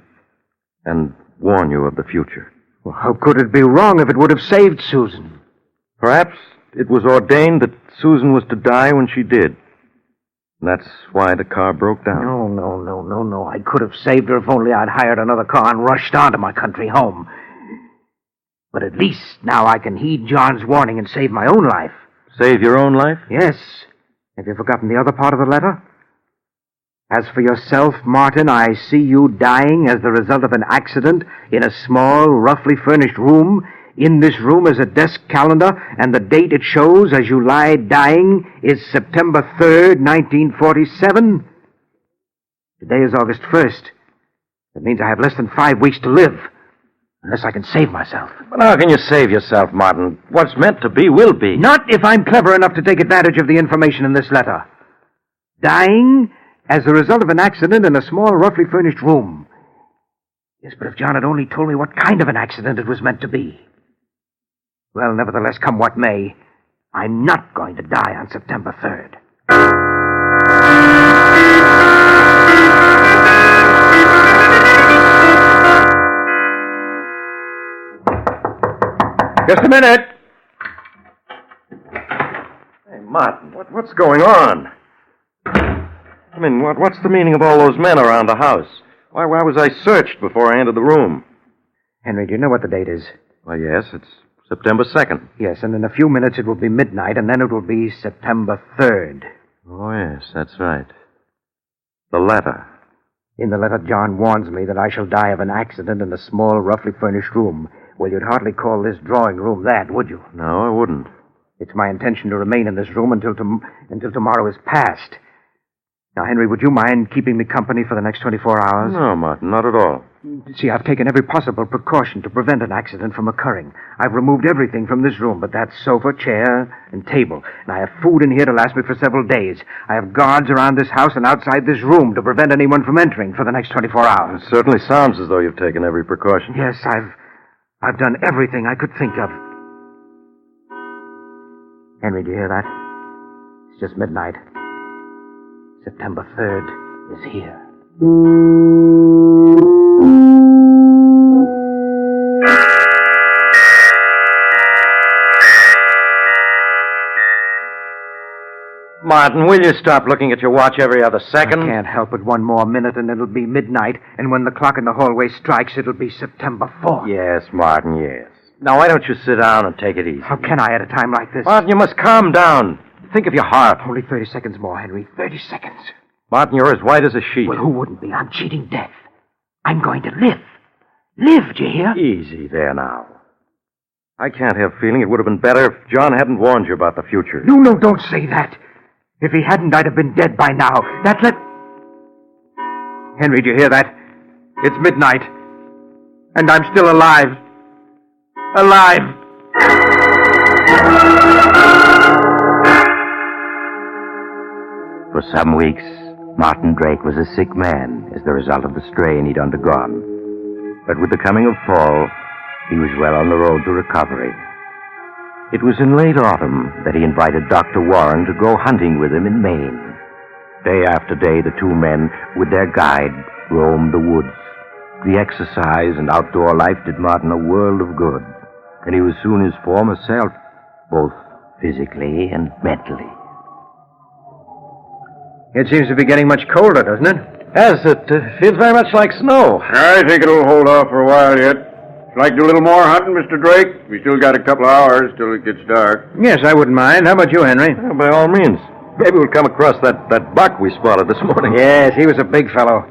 and warn you of the future. Well, how could it be wrong if it would have saved Susan? Perhaps it was ordained that Susan was to die when she did. And that's why the car broke down. No. I could have saved her if only I'd hired another car and rushed on to my country home. But at least now I can heed John's warning and save my own life. Save your own life? Yes. Have you forgotten the other part of the letter? As for yourself, Martin, I see you dying as the result of an accident in a small, roughly furnished room. In this room is a desk calendar, and the date it shows as you lie dying is September 3rd, 1947. Today is August 1st. That means I have less than 5 weeks to live, unless I can save myself. But how can you save yourself, Martin? What's meant to be will be. Not if I'm clever enough to take advantage of the information in this letter. Dying as a result of an accident in a small, roughly furnished room. Yes, but if John had only told me what kind of an accident it was meant to be. Well, nevertheless, come what may, I'm not going to die on September 3rd. Just a minute. Hey, Martin, what's going on? I mean, what's the meaning of all those men around the house? Why was I searched before I entered the room? Henry, do you know what the date is? Well, yes, it's September 2nd. Yes, and in a few minutes it will be midnight, and then it will be September 3rd. Oh, yes, that's right. The letter. In the letter, John warns me that I shall die of an accident in a small, roughly furnished room. Well, you'd hardly call this drawing room that, would you? No, I wouldn't. It's my intention to remain in this room until tomorrow is past. Now, Henry, would you mind keeping me company for the next 24 hours? No, Martin, not at all. See, I've taken every possible precaution to prevent an accident from occurring. I've removed everything from this room but that sofa, chair, and table. And I have food in here to last me for several days. I have guards around this house and outside this room to prevent anyone from entering for the next 24 hours. It certainly sounds as though you've taken every precaution. Yes, I've done everything I could think of. Henry, do you hear that? It's just midnight. September 3rd is here. Martin, will you stop looking at your watch every other second? I can't help it. One more minute and it'll be midnight, and when the clock in the hallway strikes, it'll be September 4th. Yes, Martin, yes. Now, why don't you sit down and take it easy? How can I at a time like this? Martin, you must calm down. Think of your heart. Only 30 seconds more, Henry. 30 seconds. Martin, you're as white as a sheet. Well, who wouldn't be? I'm cheating death. I'm going to live. Live, do you hear? Easy there now. I can't help feeling it would have been better if John hadn't warned you about the future. No, don't say that. If he hadn't, I'd have been dead by now. Henry, do you hear that? It's midnight. And I'm still alive. Alive! For some weeks, Martin Drake was a sick man as the result of the strain he'd undergone. But with the coming of fall, he was well on the road to recovery. It was in late autumn that he invited Dr. Warren to go hunting with him in Maine. Day after day, the two men, with their guide, roamed the woods. The exercise and outdoor life did Martin a world of good, and he was soon his former self, both physically and mentally. It seems to be getting much colder, doesn't it? Yes, it feels very much like snow. I think it'll hold off for a while yet. Would you like to do a little more hunting, Mr. Drake? We still got a couple of hours till it gets dark. Yes, I wouldn't mind. How about you, Henry? By all means. Maybe we'll come across that buck we spotted this morning. Yes, he was a big fellow.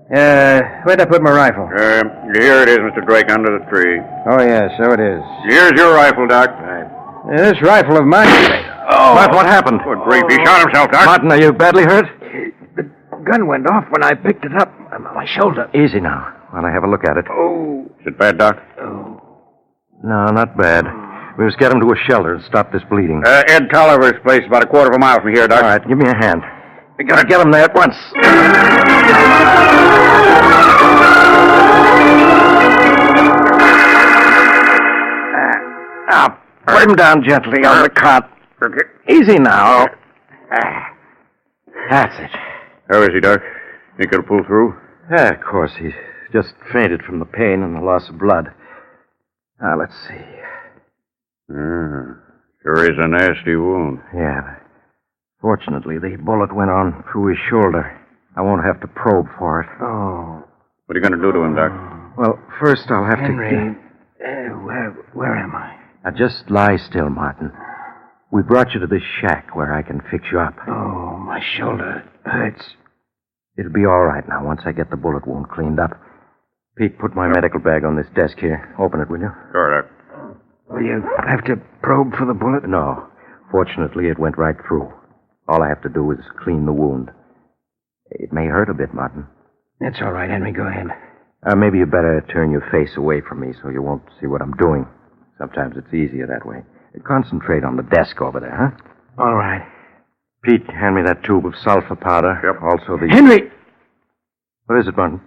Where'd I put my rifle? Here it is, Mr. Drake, under the tree. Oh, yes, so it is. Here's your rifle, Doc. Right. This rifle of mine... Oh! Martin, what happened? Good grief, he shot himself, Doc. Martin, are you badly hurt? The gun went off when I picked it up on my shoulder. Easy now, while I have a look at it. Oh. Is it bad, Doc? Oh. No, not bad. We must get him to a shelter and stop this bleeding. Ed Tolliver's place is about a quarter of a mile from here, Doc. All right, give me a hand. We gotta get him there at once. Now, put him down gently on the cot. Okay. Easy now. That's it. How is he, Doc? Think he'll pull through? Yeah, of course. He's just fainted from the pain and the loss of blood. Now, let's see. Sure is a nasty wound. Yeah. Fortunately, the bullet went on through his shoulder. I won't have to probe for it. Oh. What are you going to do to him, Doc? Well, first I'll have Henry, to... where am I? Now, just lie still, Martin. We brought you to this shack where I can fix you up. Oh, my shoulder hurts. It'll be all right now once I get the bullet wound cleaned up. Pete, put my medical bag on this desk here. Open it, will you? Sure, Doc. Will you have to probe for the bullet? No. Fortunately, it went right through. All I have to do is clean the wound. It may hurt a bit, Martin. That's all right, Henry. Go ahead. Maybe you better turn your face away from me so you won't see what I'm doing. Sometimes it's easier that way. Concentrate on the desk over there, huh? All right. Pete, hand me that tube of sulfur powder. Yep. Also the... Henry! What is it, Martin?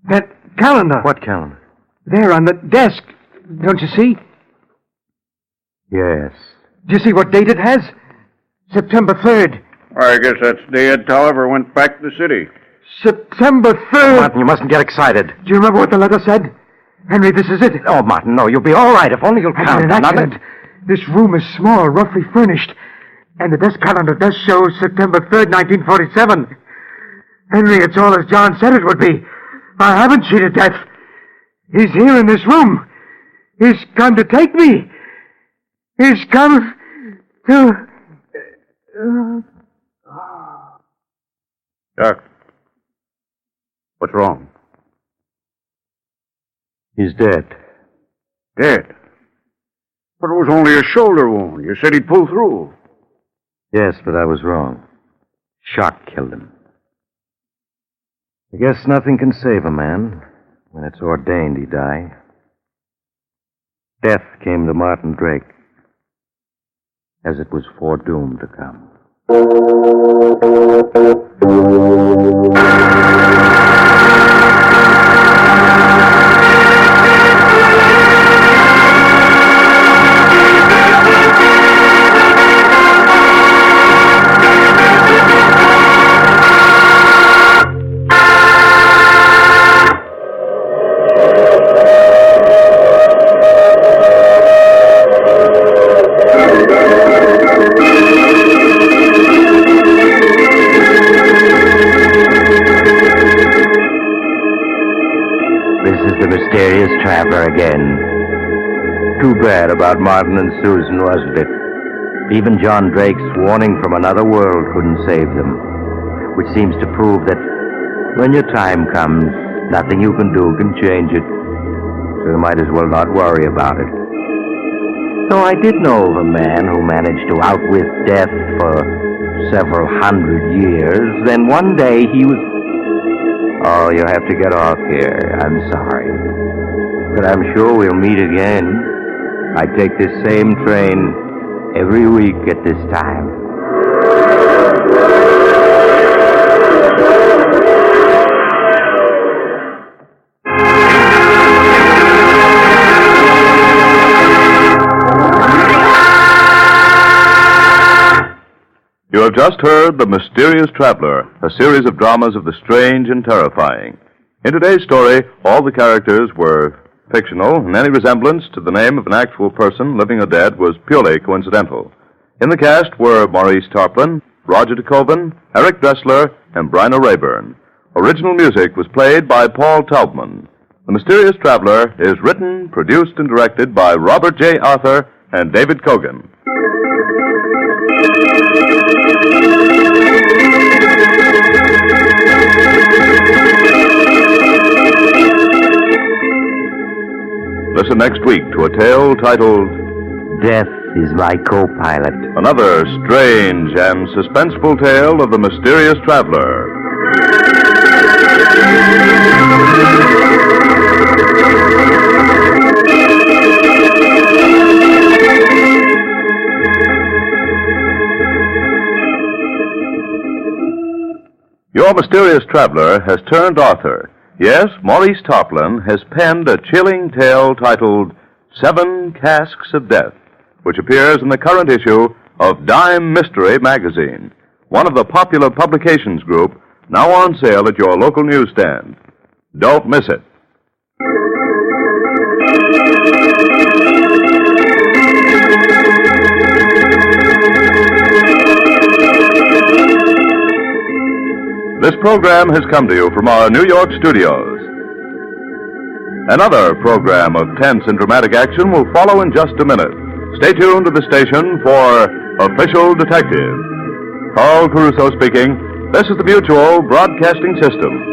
That calendar. What calendar? There on the desk. Don't you see? Yes. Do you see what date it has? September 3rd. I guess that's the day Ed Tolliver went back to the city. September 3rd. Martin, you mustn't get excited. Do you remember what the letter said? Henry, this is it. Oh, Martin, no. You'll be all right if only you'll I've count. had an accident. This room is small, roughly furnished. And the desk calendar does show September 3rd, 1947. Henry, it's all as John said it would be. I haven't cheated death. He's here in this room. He's come to take me. He's come to... Doc, what's wrong? He's dead. Dead? But it was only a shoulder wound. You said he'd pull through. Yes, but I was wrong. Shock killed him. I guess nothing can save a man when it's ordained he die. Death came to Martin Drake as it was foredoomed to come. Mysterious traveler again. Too bad about Martin and Susan, wasn't it? Even John Drake's warning from another world couldn't save them, which seems to prove that when your time comes, nothing you can do can change it, so you might as well not worry about it. Though I did know of a man who managed to outwit death for several hundred years, then one day he was... Oh, you have to get off here. I'm sorry. But I'm sure we'll meet again. I take this same train every week at this time. You have just heard The Mysterious Traveler, a series of dramas of the strange and terrifying. In today's story, all the characters were fictional, and any resemblance to the name of an actual person, living or dead, was purely coincidental. In the cast were Maurice Tarplin, Roger DeKoven, Eric Dressler, and Bryna Rayburn. Original music was played by Paul Taubman. The Mysterious Traveler is written, produced, and directed by Robert J. Arthur and David Kogan. Listen next week to a tale titled Death is My Co-Pilot. Another strange and suspenseful tale of the mysterious traveler. Your mysterious traveler has turned author. Yes, Maurice Tarplin has penned a chilling tale titled 7 Casks of Death, which appears in the current issue of Dime Mystery magazine, one of the popular publications group, now on sale at your local newsstand. Don't miss it. This program has come to you from our New York studios. Another program of tense and dramatic action will follow in just a minute. Stay tuned to the station for Official Detective. Carl Caruso speaking. This is the Mutual Broadcasting System.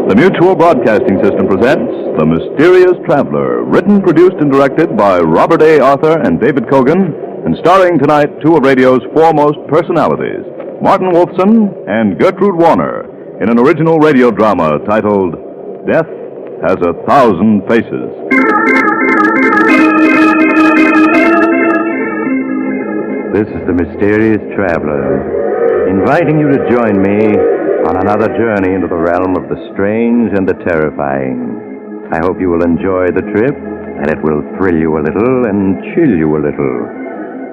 The Mutual Broadcasting System presents The Mysterious Traveler, written, produced, and directed by Robert A. Arthur and David Cogan, and starring tonight two of radio's foremost personalities, Martin Wolfson and Gertrude Warner, in an original radio drama titled Death Has 1,000 Faces. This is the Mysterious Traveler, inviting you to join me on another journey into the realm of the strange and the terrifying. I hope you will enjoy the trip, and it will thrill you a little and chill you a little.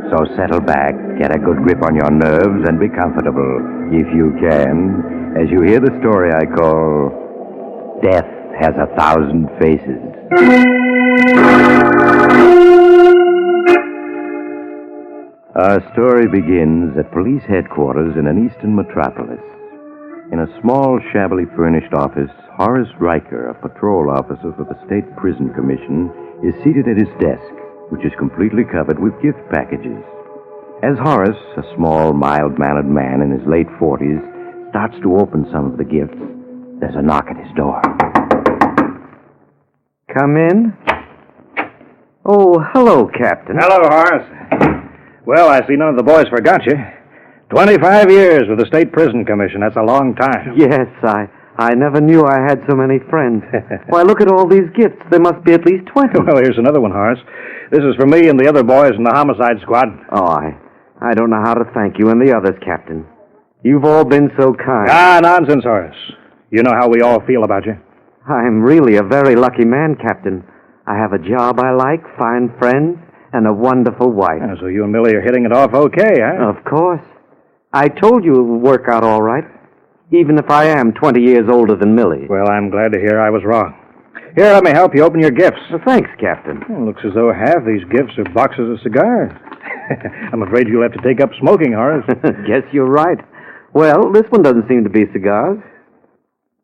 So settle back, get a good grip on your nerves, and be comfortable, if you can, as you hear the story I call Death Has 1,000 Faces. Our story begins at police headquarters in an eastern metropolis. In a small, shabbily furnished office, Horace Riker, a patrol officer for the State Prison Commission, is seated at his desk, which is completely covered with gift packages. As Horace, a small, mild-mannered man in his late 40s, starts to open some of the gifts, there's a knock at his door. Come in. Oh, hello, Captain. Hello, Horace. Well, I see none of the boys forgot you. 25 years with the State Prison Commission. That's a long time. Yes, I never knew I had so many friends. Why, look at all these gifts. There must be at least 20. Well, here's another one, Horace. This is for me and the other boys in the homicide squad. Oh, I don't know how to thank you and the others, Captain. You've all been so kind. Ah, nonsense, Horace. You know how we all feel about you. I'm really a very lucky man, Captain. I have a job I like, fine friends, and a wonderful wife. Ah, so you and Millie are hitting it off okay, huh? Of course. I told you it would work out all right, even if I am 20 years older than Millie. Well, I'm glad to hear I was wrong. Here, let me help you open your gifts. Well, thanks, Captain. Well, looks as though half these gifts are boxes of cigars. I'm afraid you'll have to take up smoking, Horace. Guess you're right. Well, this one doesn't seem to be cigars.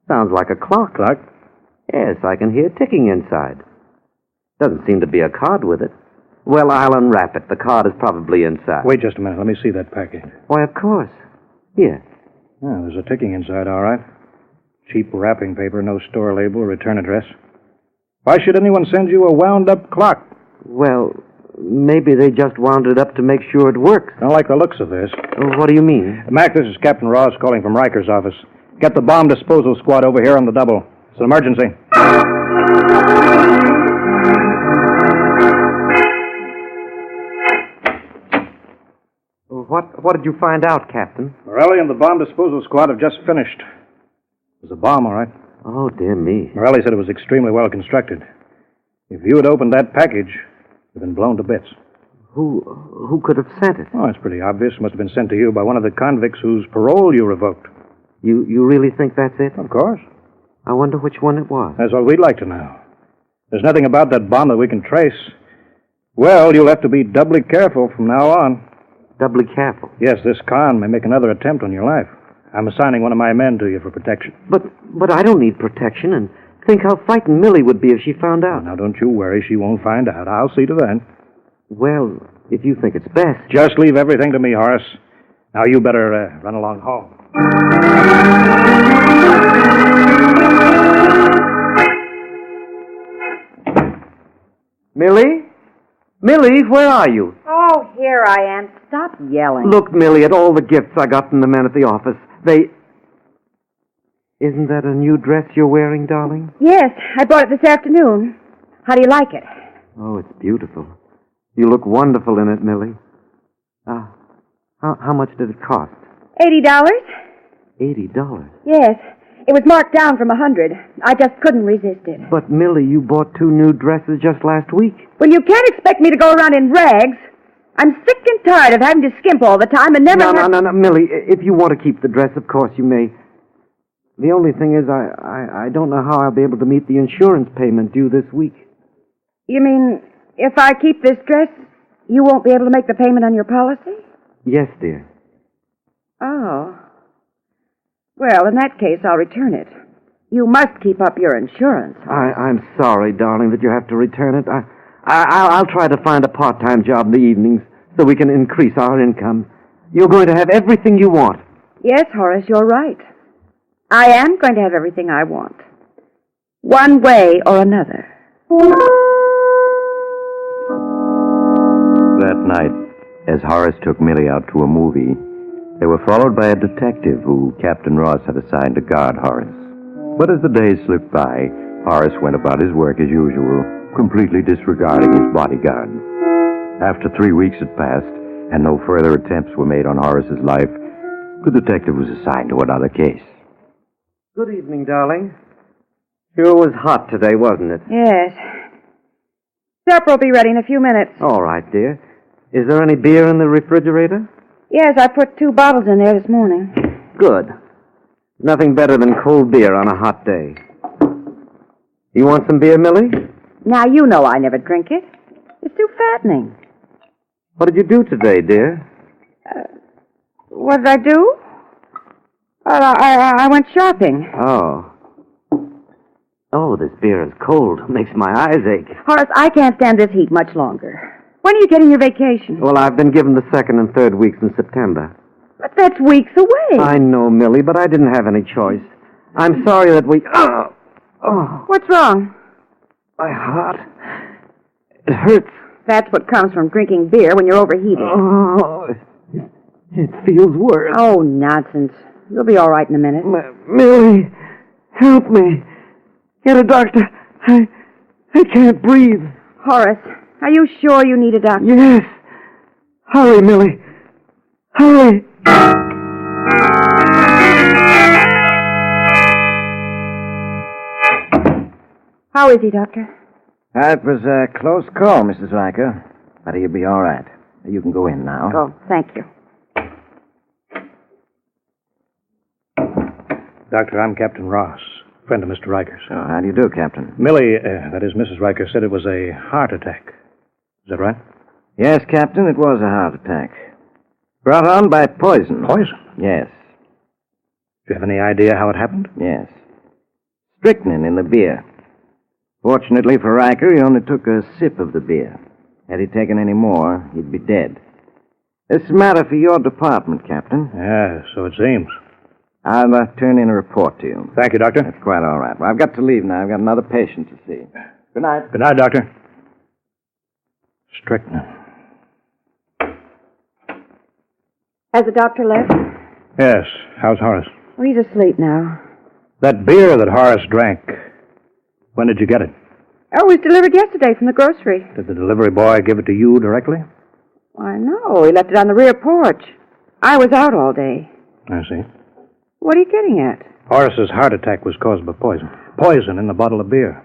Sounds like a clock. Clock? Yes, I can hear ticking inside. Doesn't seem to be a card with it. Well, I'll unwrap it. The card is probably inside. Wait just a minute. Let me see that package. Why, of course. Here. Oh, there's a ticking inside, all right. Cheap wrapping paper, no store label, return address. Why should anyone send you a wound-up clock? Well, maybe they just wound it up to make sure it works. I don't like the looks of this. What do you mean? Mac, this is Captain Ross calling from Riker's office. Get the bomb disposal squad over here on the double. It's an emergency. What did you find out, Captain? Morelli and the bomb disposal squad have just finished. It was a bomb, all right. Oh, dear me. Morelli said it was extremely well constructed. If you had opened that package, it would have been blown to bits. Who could have sent it? Oh, it's pretty obvious. It must have been sent to you by one of the convicts whose parole you revoked. You really think that's it? Of course. I wonder which one it was. That's what we'd like to know. There's nothing about that bomb that we can trace. Well, you'll have to be doubly careful from now on. Doubly careful? Yes, this con may make another attempt on your life. I'm assigning one of my men to you for protection. But I don't need protection, and think how frightened Millie would be if she found out. Now, don't you worry. She won't find out. I'll see to that. Well, if you think it's best. Just leave everything to me, Horace. Now, you better run along home. Millie? Millie, where are you? Oh, here I am. Stop yelling. Look, Millie, at all the gifts I got from the men at the office. Isn't that a new dress you're wearing, darling? Yes, I bought it this afternoon. How do you like it? Oh, it's beautiful. You look wonderful in it, Millie. How much did it cost? $80. $80? Yes. It was marked down from $100. I just couldn't resist it. But, Millie, you bought 2 new dresses just last week. Well, you can't expect me to go around in rags. I'm sick and tired of having to skimp all the time and never... No, Millie, if you want to keep the dress, of course you may. The only thing is I don't know how I'll be able to meet the insurance payment due this week. You mean if I keep this dress, you won't be able to make the payment on your policy? Yes, dear. Oh. Well, in that case, I'll return it. You must keep up your insurance. I'm sorry, darling, that you have to return it. I'll try to find a part-time job in the evenings so we can increase our income. You're going to have everything you want. Yes, Horace, you're right. I am going to have everything I want. one way or another. That night, as Horace took Millie out to a movie, they were followed by a detective who Captain Ross had assigned to guard Horace. But as the days slipped by, Horace went about his work as usual, completely disregarding his bodyguard. After 3 weeks had passed, and no further attempts were made on Horace's life, the detective was assigned to another case. Good evening, darling. Sure was hot today, wasn't it? Yes. Supper will be ready in a few minutes. All right, dear. Is there any beer in the refrigerator? Yes, I put 2 bottles in there this morning. Good. Nothing better than cold beer on a hot day. You want some beer, Millie? Now, you know I never drink it. It's too fattening. What did you do today, dear? What did I do? I went shopping. Oh, this beer is cold. Makes my eyes ache. Horace, I can't stand this heat much longer. When are you getting your vacation? Well, I've been given the 2nd and 3rd weeks in September. But that's weeks away. I know, Millie, but I didn't have any choice. I'm sorry that we... Oh. What's wrong? My heart. It hurts. That's what comes from drinking beer when you're overheated. Oh, it feels worse. Oh, nonsense. You'll be all right in a minute. Millie, help me. Get a doctor. I can't breathe. Horace, are you sure you need a doctor? Yes. Hurry, Millie. Hurry. How is he, Doctor? It was a close call, Mrs. Riker. But he'll be all right. You can go in now. Oh, thank you. Doctor, I'm Captain Ross, friend of Mr. Riker's. So, how do you do, Captain? Millie, that is Mrs. Riker, said it was a heart attack. Is that right? Yes, Captain, it was a heart attack. Brought on by poison. Poison? Yes. Do you have any idea how it happened? Yes. Strychnine in the beer. Fortunately for Riker, he only took a sip of the beer. Had he taken any more, he'd be dead. This is a matter for your department, Captain. Yeah, so it seems. I'll turn in a report to you. Thank you, Doctor. That's quite all right. Well, I've got to leave now. I've got another patient to see. Good night. Good night, Doctor. Strychnine. Has the doctor left? Yes. How's Horace? Well, he's asleep now. That beer that Horace drank, when did you get it? Oh, it was delivered yesterday from the grocery. Did the delivery boy give it to you directly? Why, no. He left it on the rear porch. I was out all day. I see. What are you getting at? Horace's heart attack was caused by poison. Poison in the bottle of beer.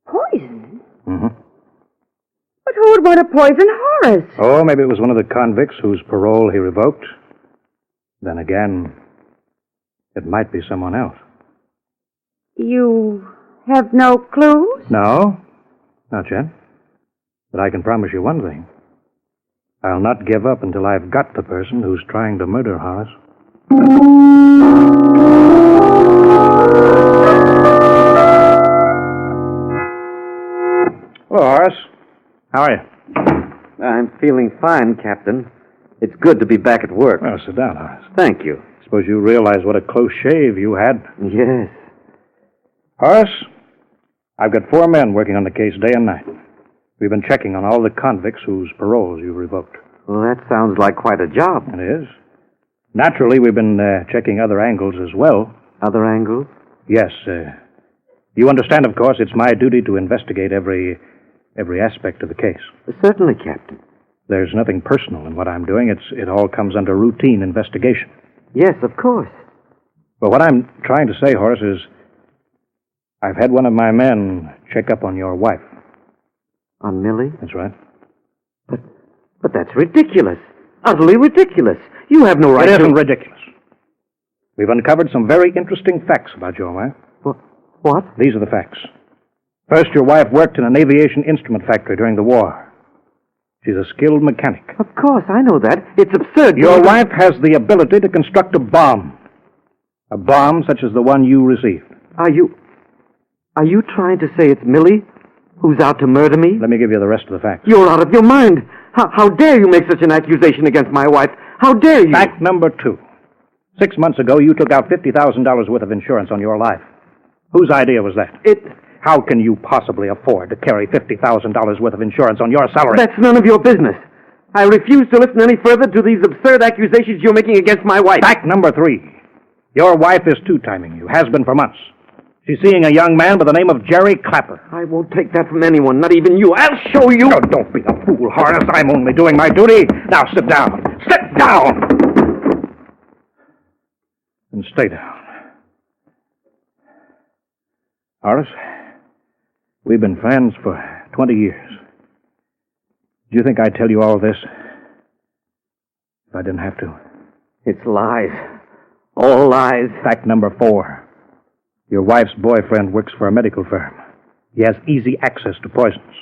Poison? Mm-hmm. But who would want to poison Horace? Oh, maybe it was one of the convicts whose parole he revoked. Then again, it might be someone else. You have no clues? No, not yet. But I can promise you one thing. I'll not give up until I've got the person who's trying to murder Horace. Hello, Horace. How are you? I'm feeling fine, Captain. It's good to be back at work. Well, sit down, Horace. Thank you. Suppose you realize what a close shave you had. Yes. Horace, I've got 4 men working on the case day and night. We've been checking on all the convicts whose paroles you revoked. Well, that sounds like quite a job. It is. Naturally, we've been checking other angles as well. Other angles? Yes. You understand, of course, it's my duty to investigate every aspect of the case. Certainly, Captain. There's nothing personal in what I'm doing. It all comes under routine investigation. Yes, of course. But what I'm trying to say, Horace, is I've had one of my men check up on your wife. On Millie? That's right. But that's ridiculous. Utterly ridiculous. You have no right to... It isn't ridiculous. We've uncovered some very interesting facts about your wife. What? These are the facts. First, your wife worked in an aviation instrument factory during the war. She's a skilled mechanic. Of course, I know that. It's absurd. Your wife has the ability to construct a bomb. A bomb such as the one you received. Are you trying to say it's Millie who's out to murder me? Let me give you the rest of the facts. You're out of your mind. How dare you make such an accusation against my wife? How dare you? Fact number 2. 6 months ago, you took out $50,000 worth of insurance on your life. Whose idea was that? How can you possibly afford to carry $50,000 worth of insurance on your salary? That's none of your business. I refuse to listen any further to these absurd accusations you're making against my wife. Fact number 3. Your wife is two-timing you, has been for months. She's seeing a young man by the name of Jerry Clapper. I won't take that from anyone, not even you. I'll show you. No, don't be a fool, Horace. I'm only doing my duty. Now sit down. Sit down! And stay down. Horace, we've been friends for 20 years. Do you think I'd tell you all this if I didn't have to? It's lies. All lies. Fact number 4. Your wife's boyfriend works for a medical firm. He has easy access to poisons,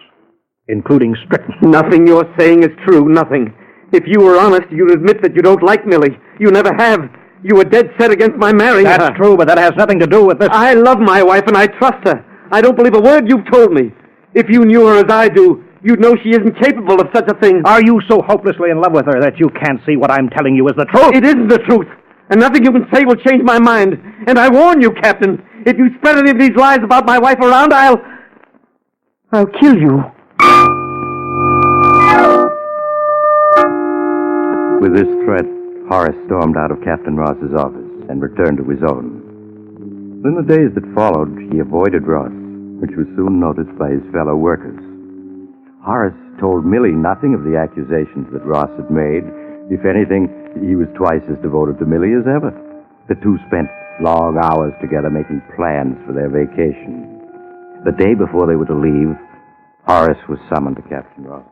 including strychnine. Nothing you're saying is true. Nothing. If you were honest, you'd admit that you don't like Millie. You never have. You were dead set against my marrying her. That's true, but that has nothing to do with this. I love my wife and I trust her. I don't believe a word you've told me. If you knew her as I do, you'd know she isn't capable of such a thing. Are you so hopelessly in love with her that you can't see what I'm telling you is the truth? It isn't the truth. And nothing you can say will change my mind. And I warn you, Captain, if you spread any of these lies about my wife around, I'll kill you. With this threat, Horace stormed out of Captain Ross's office and returned to his own. In the days that followed, he avoided Ross, which was soon noticed by his fellow workers. Horace told Millie nothing of the accusations that Ross had made. If anything, he was twice as devoted to Millie as ever. The two spent long hours together making plans for their vacation. The day before they were to leave, Horace was summoned to Captain Ross.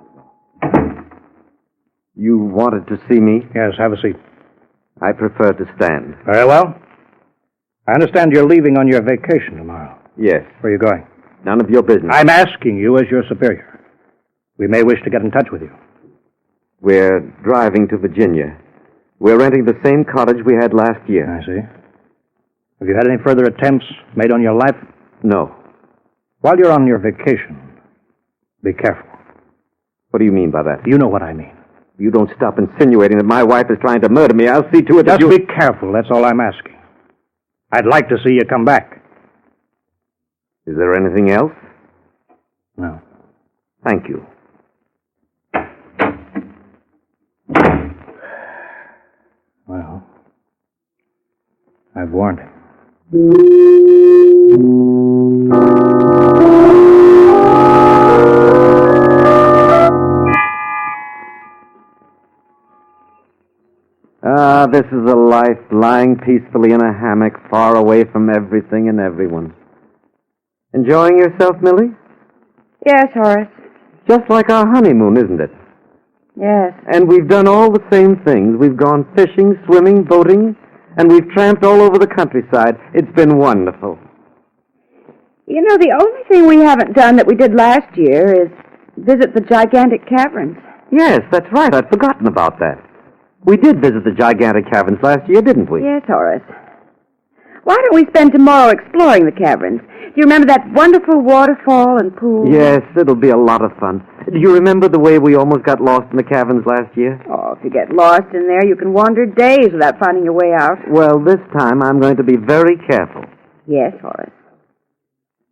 You wanted to see me? Yes, have a seat. I prefer to stand. Very well. I understand you're leaving on your vacation tomorrow. Yes. Where are you going? None of your business. I'm asking you as your superior. We may wish to get in touch with you. We're driving to Virginia. We're renting the same cottage we had last year. I see. Have you had any further attempts made on your life? No. While you're on your vacation, be careful. What do you mean by that? You know what I mean. If you don't stop insinuating that my wife is trying to murder me, I'll see to it that Just be careful, that's all I'm asking. I'd like to see you come back. Is there anything else? No. Thank you. Well, I've warned him. This is a life lying peacefully in a hammock far away from everything and everyone. Enjoying yourself, Millie? Yes, Horace. Just like our honeymoon, isn't it? Yes. And we've done all the same things. We've gone fishing, swimming, boating, and we've tramped all over the countryside. It's been wonderful. You know, the only thing we haven't done that we did last year is visit the gigantic caverns. Yes, that's right. I'd forgotten about that. We did visit the gigantic caverns last year, didn't we? Yes, Horace. Why don't we spend tomorrow exploring the caverns? Do you remember that wonderful waterfall and pool? Yes, it'll be a lot of fun. Do you remember the way we almost got lost in the caverns last year? Oh, if you get lost in there, you can wander days without finding your way out. Well, this time I'm going to be very careful. Yes, Horace.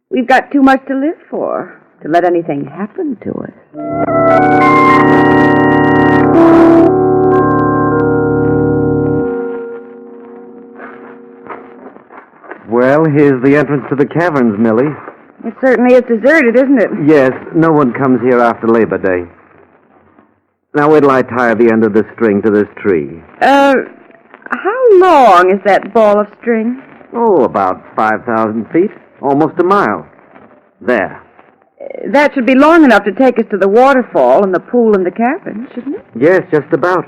We've got too much to live for to let anything happen to us. Well, here's the entrance to the caverns, Millie. It certainly is deserted, isn't it? Yes, no one comes here after Labor Day. Now, wait till I tie the end of this string to this tree. How long is that ball of string? Oh, about 5,000 feet. Almost a mile. There. That should be long enough to take us to the waterfall and the pool and the caverns, shouldn't it? Yes, just about.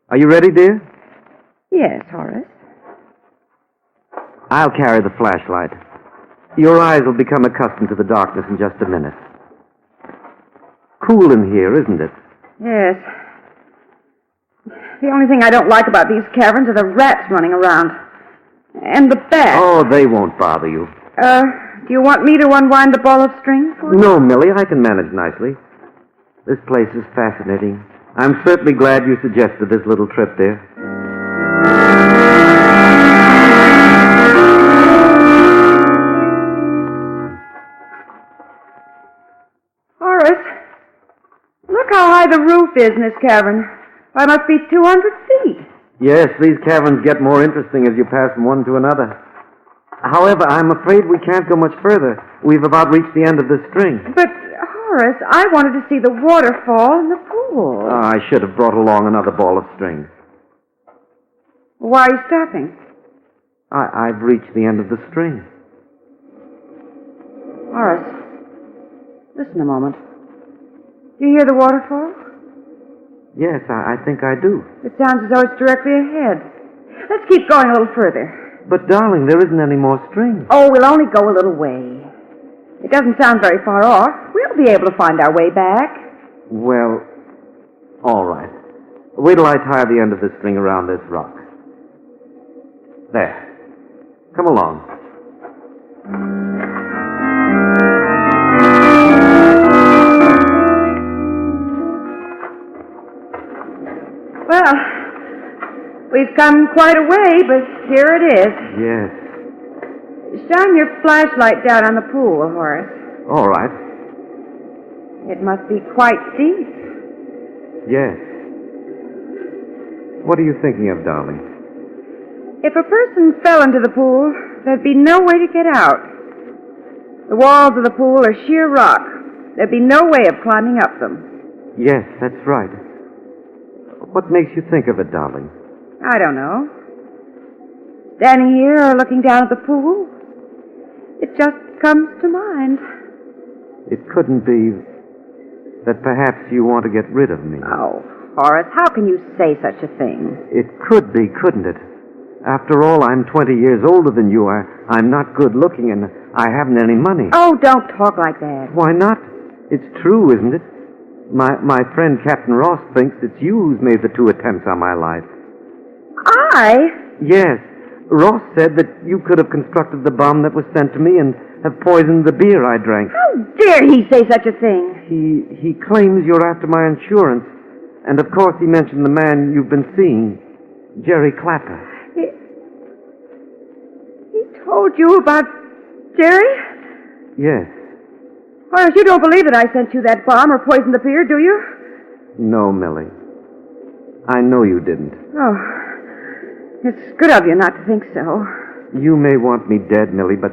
Are you ready, dear? Yes, Horace. I'll carry the flashlight. Your eyes will become accustomed to the darkness in just a minute. Cool in here, isn't it? Yes. The only thing I don't like about these caverns are the rats running around. And the bats. Oh, they won't bother you. Do you want me to unwind the ball of string for you? No, Millie, I can manage nicely. This place is fascinating. I'm certainly glad you suggested this little trip, dear. high the roof is in this cavern. I must be 200 feet. Yes, these caverns get more interesting as you pass from one to another. However, I'm afraid we can't go much further. We've about reached the end of the string. But, Horace, I wanted to see the waterfall and the pool. I should have brought along another ball of string. Why are you stopping? I've reached the end of the string. Horace, listen a moment. Do you hear the waterfall? Yes, I think I do. It sounds as though it's directly ahead. Let's keep going a little further. But, darling, there isn't any more string. Oh, we'll only go a little way. It doesn't sound very far off. We'll be able to find our way back. Well, all right. Wait till I tie the end of the string around this rock. There. Come along. Well, we've come quite a way, but here it is. Yes. Shine your flashlight down on the pool, Horace. All right. It must be quite deep. Yes. What are you thinking of, darling? If a person fell into the pool, there'd be no way to get out. The walls of the pool are sheer rock. There'd be no way of climbing up them. Yes, that's right. What makes you think of it, darling? I don't know. Standing here or looking down at the pool, it just comes to mind. It couldn't be that perhaps you want to get rid of me. Oh, Horace, how can you say such a thing? It could be, couldn't it? After all, I'm 20 years older than you. I'm not good looking, and I haven't any money. Oh, don't talk like that. Why not? It's true, isn't it? My friend Captain Ross thinks it's you who's made the 2 attempts on my life. I? Yes. Ross said that you could have constructed the bomb that was sent to me and have poisoned the beer I drank. How dare he say such a thing? He claims you're after my insurance. And, of course, he mentioned the man you've been seeing, Jerry Clapper. He told you about Jerry? Yes. Horace, you don't believe that I sent you that bomb or poisoned the beer, do you? No, Millie. I know you didn't. Oh, it's good of you not to think so. You may want me dead, Millie, but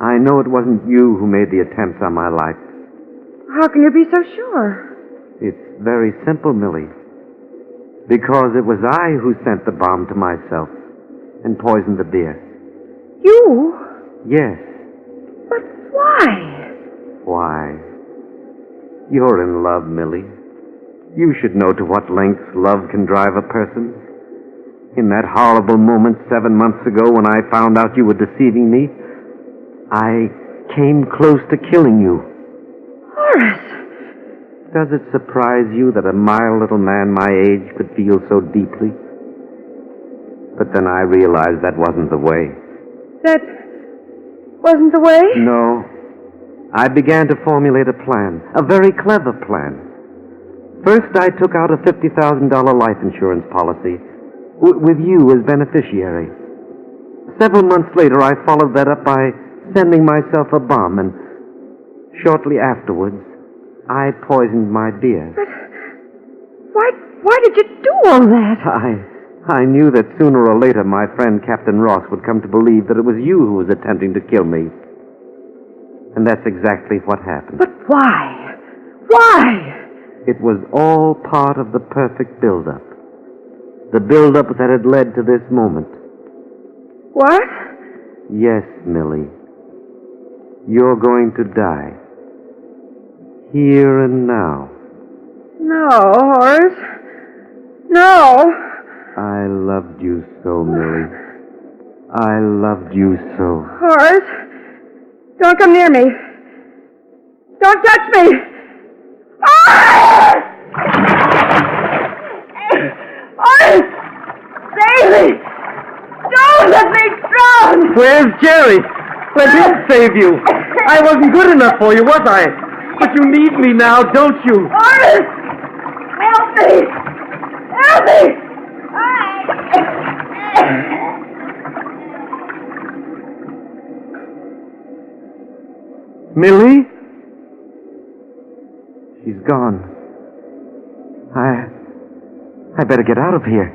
I know it wasn't you who made the attempts on my life. How can you be so sure? It's very simple, Millie. Because it was I who sent the bomb to myself and poisoned the beer. You? Yes. But why? Why? You're in love, Millie. You should know to what lengths love can drive a person. In that horrible moment 7 months ago when I found out you were deceiving me, I came close to killing you. Horace! Does it surprise you that a mild little man my age could feel so deeply? But then I realized that wasn't the way. That wasn't the way? No. I began to formulate a plan, a very clever plan. First, I took out a $50,000 life insurance policy, with you as beneficiary. Several months later, I followed that up by sending myself a bomb, and shortly afterwards, I poisoned my beer. But why did you do all that? I knew that sooner or later my friend Captain Ross would come to believe that it was you who was attempting to kill me. And that's exactly what happened. But why? Why? It was all part of the perfect build-up. The build-up that had led to this moment. What? Yes, Millie. You're going to die. Here and now. No, Horace. No. I loved you so, Millie. I loved you so. Horace, don't come near me. Don't touch me. Horace! Horace! Save me! Don't let me drown! Where's Jerry? Let him save you. I wasn't good enough for you, was I? But you need me now, don't you? Horace! Help me! Help me! Millie? She's gone. I better get out of here.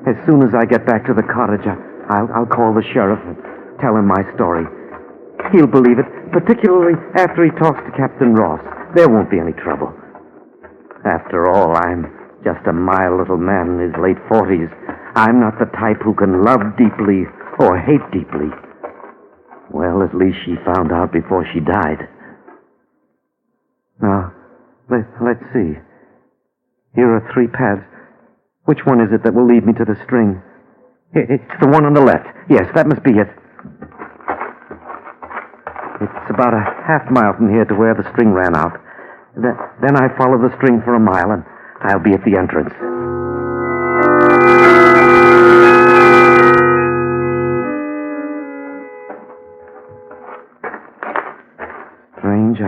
As soon as I get back to the cottage, I'll call the sheriff and tell him my story. He'll believe it, particularly after he talks to Captain Ross. There won't be any trouble. After all, I'm just a mild little man in his late 40s. I'm not the type who can love deeply or hate deeply. Well, at least she found out before she died. Now, let's see. Here are 3 paths. Which one is it that will lead me to the string? It's the one on the left. Yes, that must be it. It's about a half-mile from here to where the string ran out. Then I follow the string for a mile, and I'll be at the entrance. Strange,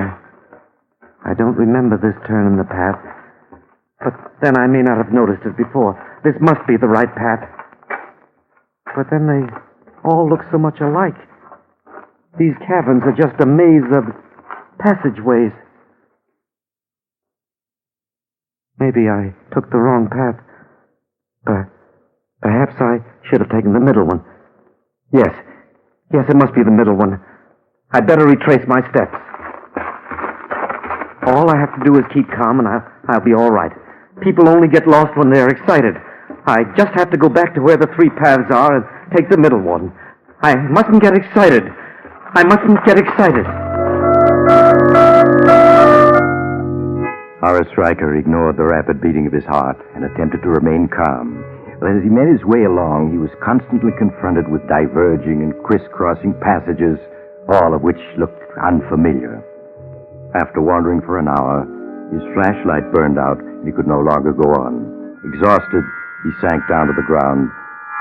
I don't remember this turn in the path. But then I may not have noticed it before. This must be the right path. But then they all look so much alike. These caverns are just a maze of passageways. Maybe I took the wrong path. But perhaps I should have taken the middle one. Yes, it must be the middle one. I'd better retrace my steps. All I have to do is keep calm, and I'll be all right. People only get lost when they're excited. I just have to go back to where the 3 paths are and take the middle one. I mustn't get excited. I mustn't get excited. Horace Riker ignored the rapid beating of his heart and attempted to remain calm. But as he made his way along, he was constantly confronted with diverging and crisscrossing passages, all of which looked unfamiliar. After wandering for an hour, his flashlight burned out and he could no longer go on. Exhausted, he sank down to the ground,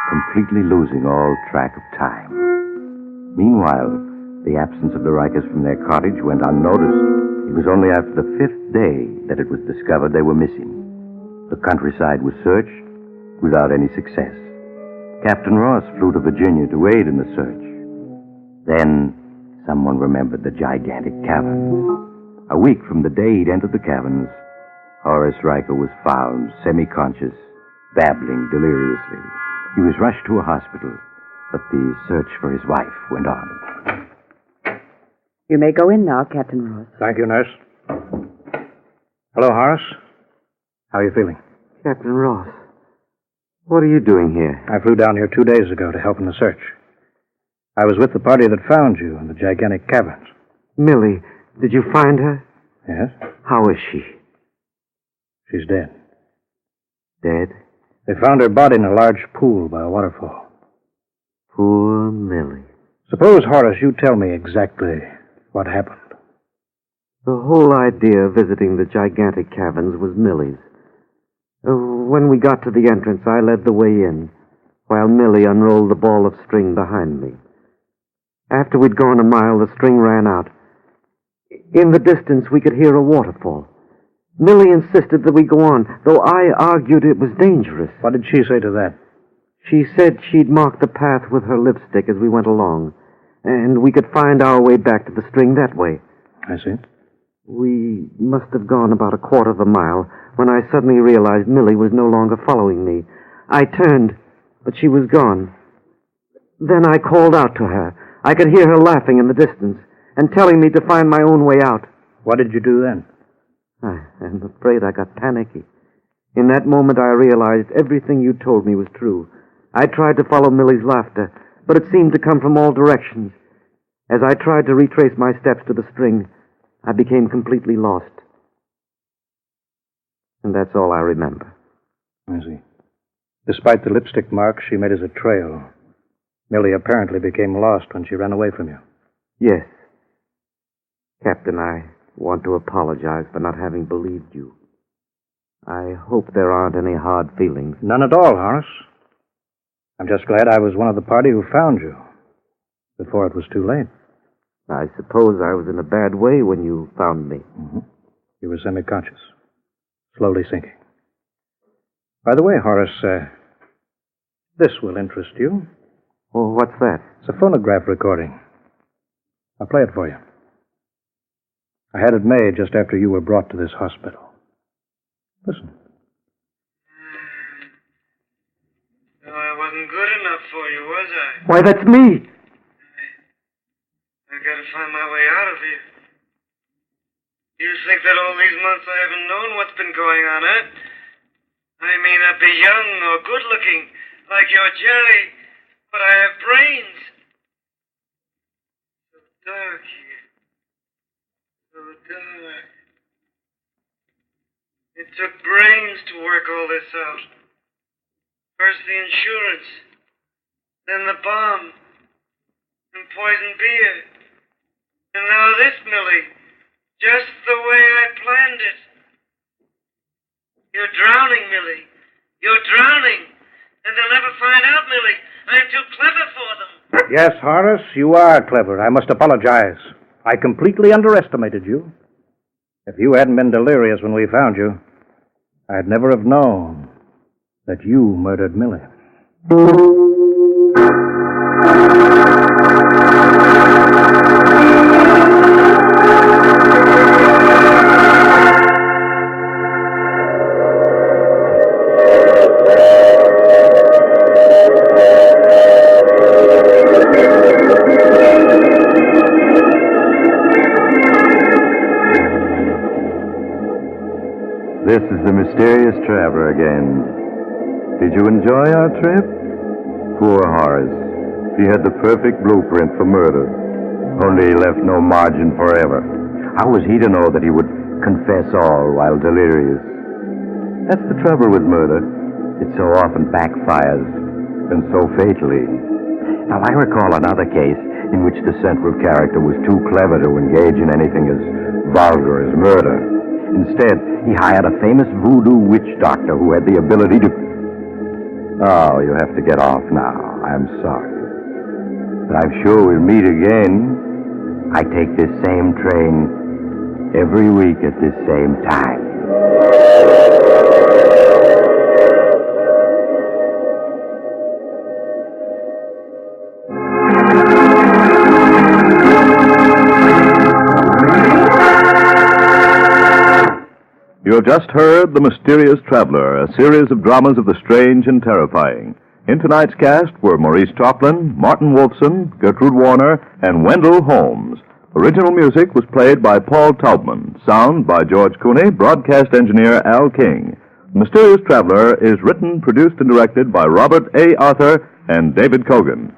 completely losing all track of time. Meanwhile, the absence of the Rikers from their cottage went unnoticed. It was only after the 5th day that it was discovered they were missing. The countryside was searched without any success. Captain Ross flew to Virginia to aid in the search. Then someone remembered the gigantic caverns. A week from the day he'd entered the caverns, Horace Riker was found semi-conscious, babbling deliriously. He was rushed to a hospital, but the search for his wife went on. You may go in now, Captain Ross. Thank you, nurse. Hello, Horace. How are you feeling? Captain Ross, what are you doing here? I flew down here 2 days ago to help in the search. I was with the party that found you in the gigantic caverns. Millie, did you find her? Yes. How is she? She's dead. Dead? They found her body in a large pool by a waterfall. Poor Millie. Suppose, Horace, you tell me exactly what happened. The whole idea of visiting the gigantic caverns was Millie's. When we got to the entrance, I led the way in, while Millie unrolled the ball of string behind me. After we'd gone a mile, the string ran out. In the distance, we could hear a waterfall. Millie insisted that we go on, though I argued it was dangerous. What did she say to that? She said she'd mark the path with her lipstick as we went along, and we could find our way back to the string that way. I see. We must have gone about a quarter of a mile when I suddenly realized Millie was no longer following me. I turned, but she was gone. Then I called out to her. I could hear her laughing in the distance and telling me to find my own way out. What did you do then? I'm afraid I got panicky. In that moment, I realized everything you told me was true. I tried to follow Millie's laughter, but it seemed to come from all directions. As I tried to retrace my steps to the string, I became completely lost. And that's all I remember. I see. Despite the lipstick marks she made as a trail, Millie apparently became lost when she ran away from you. Yes. Captain, I want to apologize for not having believed you. I hope there aren't any hard feelings. None at all, Horace. I'm just glad I was one of the party who found you before it was too late. I suppose I was in a bad way when you found me. Mm-hmm. You were semi-conscious, slowly sinking. By the way, Horace, this will interest you. Well, what's that? It's a phonograph recording. I'll play it for you. I had it made just after you were brought to this hospital. Listen. No, I wasn't good enough for you, was I? Why, that's me. I've got to find my way out of here. You think that all these months I haven't known what's been going on, huh? I may not be young or good-looking like your Jerry, but I have brains. So dark here. So dark. It took brains to work all this out. First the insurance, then the bomb, and poison beer. And now this, Millie, just the way I planned it. You're drowning, Millie. You're drowning. And they'll never find out, Millie. I'm too clever for them. Yes, Horace, you are clever. I must apologize. I completely underestimated you. If you hadn't been delirious when we found you, I'd never have known that you murdered Millie. This is the mysterious traveler again. Did you enjoy our trip? Poor Horace. He had the perfect blueprint for murder. Only he left no margin for error. How was he to know that he would confess all while delirious? That's the trouble with murder. It so often backfires, and so fatally. Now, I recall another case in which the central character was too clever to engage in anything as vulgar as murder. Instead, he hired a famous voodoo witch doctor who had the ability to... Oh, you have to get off now. I'm sorry. But I'm sure we'll meet again. I take this same train every week at this same time. You have just heard The Mysterious Traveler, a series of dramas of the strange and terrifying. In tonight's cast were Maurice Joplin, Martin Wolfson, Gertrude Warner, and Wendell Holmes. Original music was played by Paul Taubman. Sound by George Cooney, broadcast engineer Al King. The Mysterious Traveler is written, produced, and directed by Robert A. Arthur and David Cogan.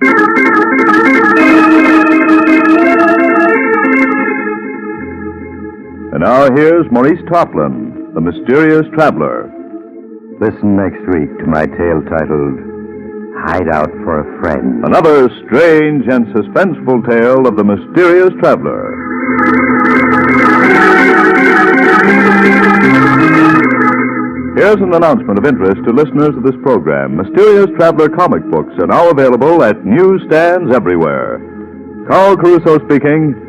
And now here's Maurice Joplin, The Mysterious Traveler. Listen next week to my tale titled Hideout for a Friend. Another strange and suspenseful tale of the Mysterious Traveler. Here's an announcement of interest to listeners of this program. Mysterious Traveler comic books are now available at newsstands everywhere. Carl Caruso speaking.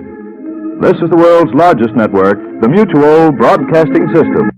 This is the world's largest network, the Mutual Broadcasting System.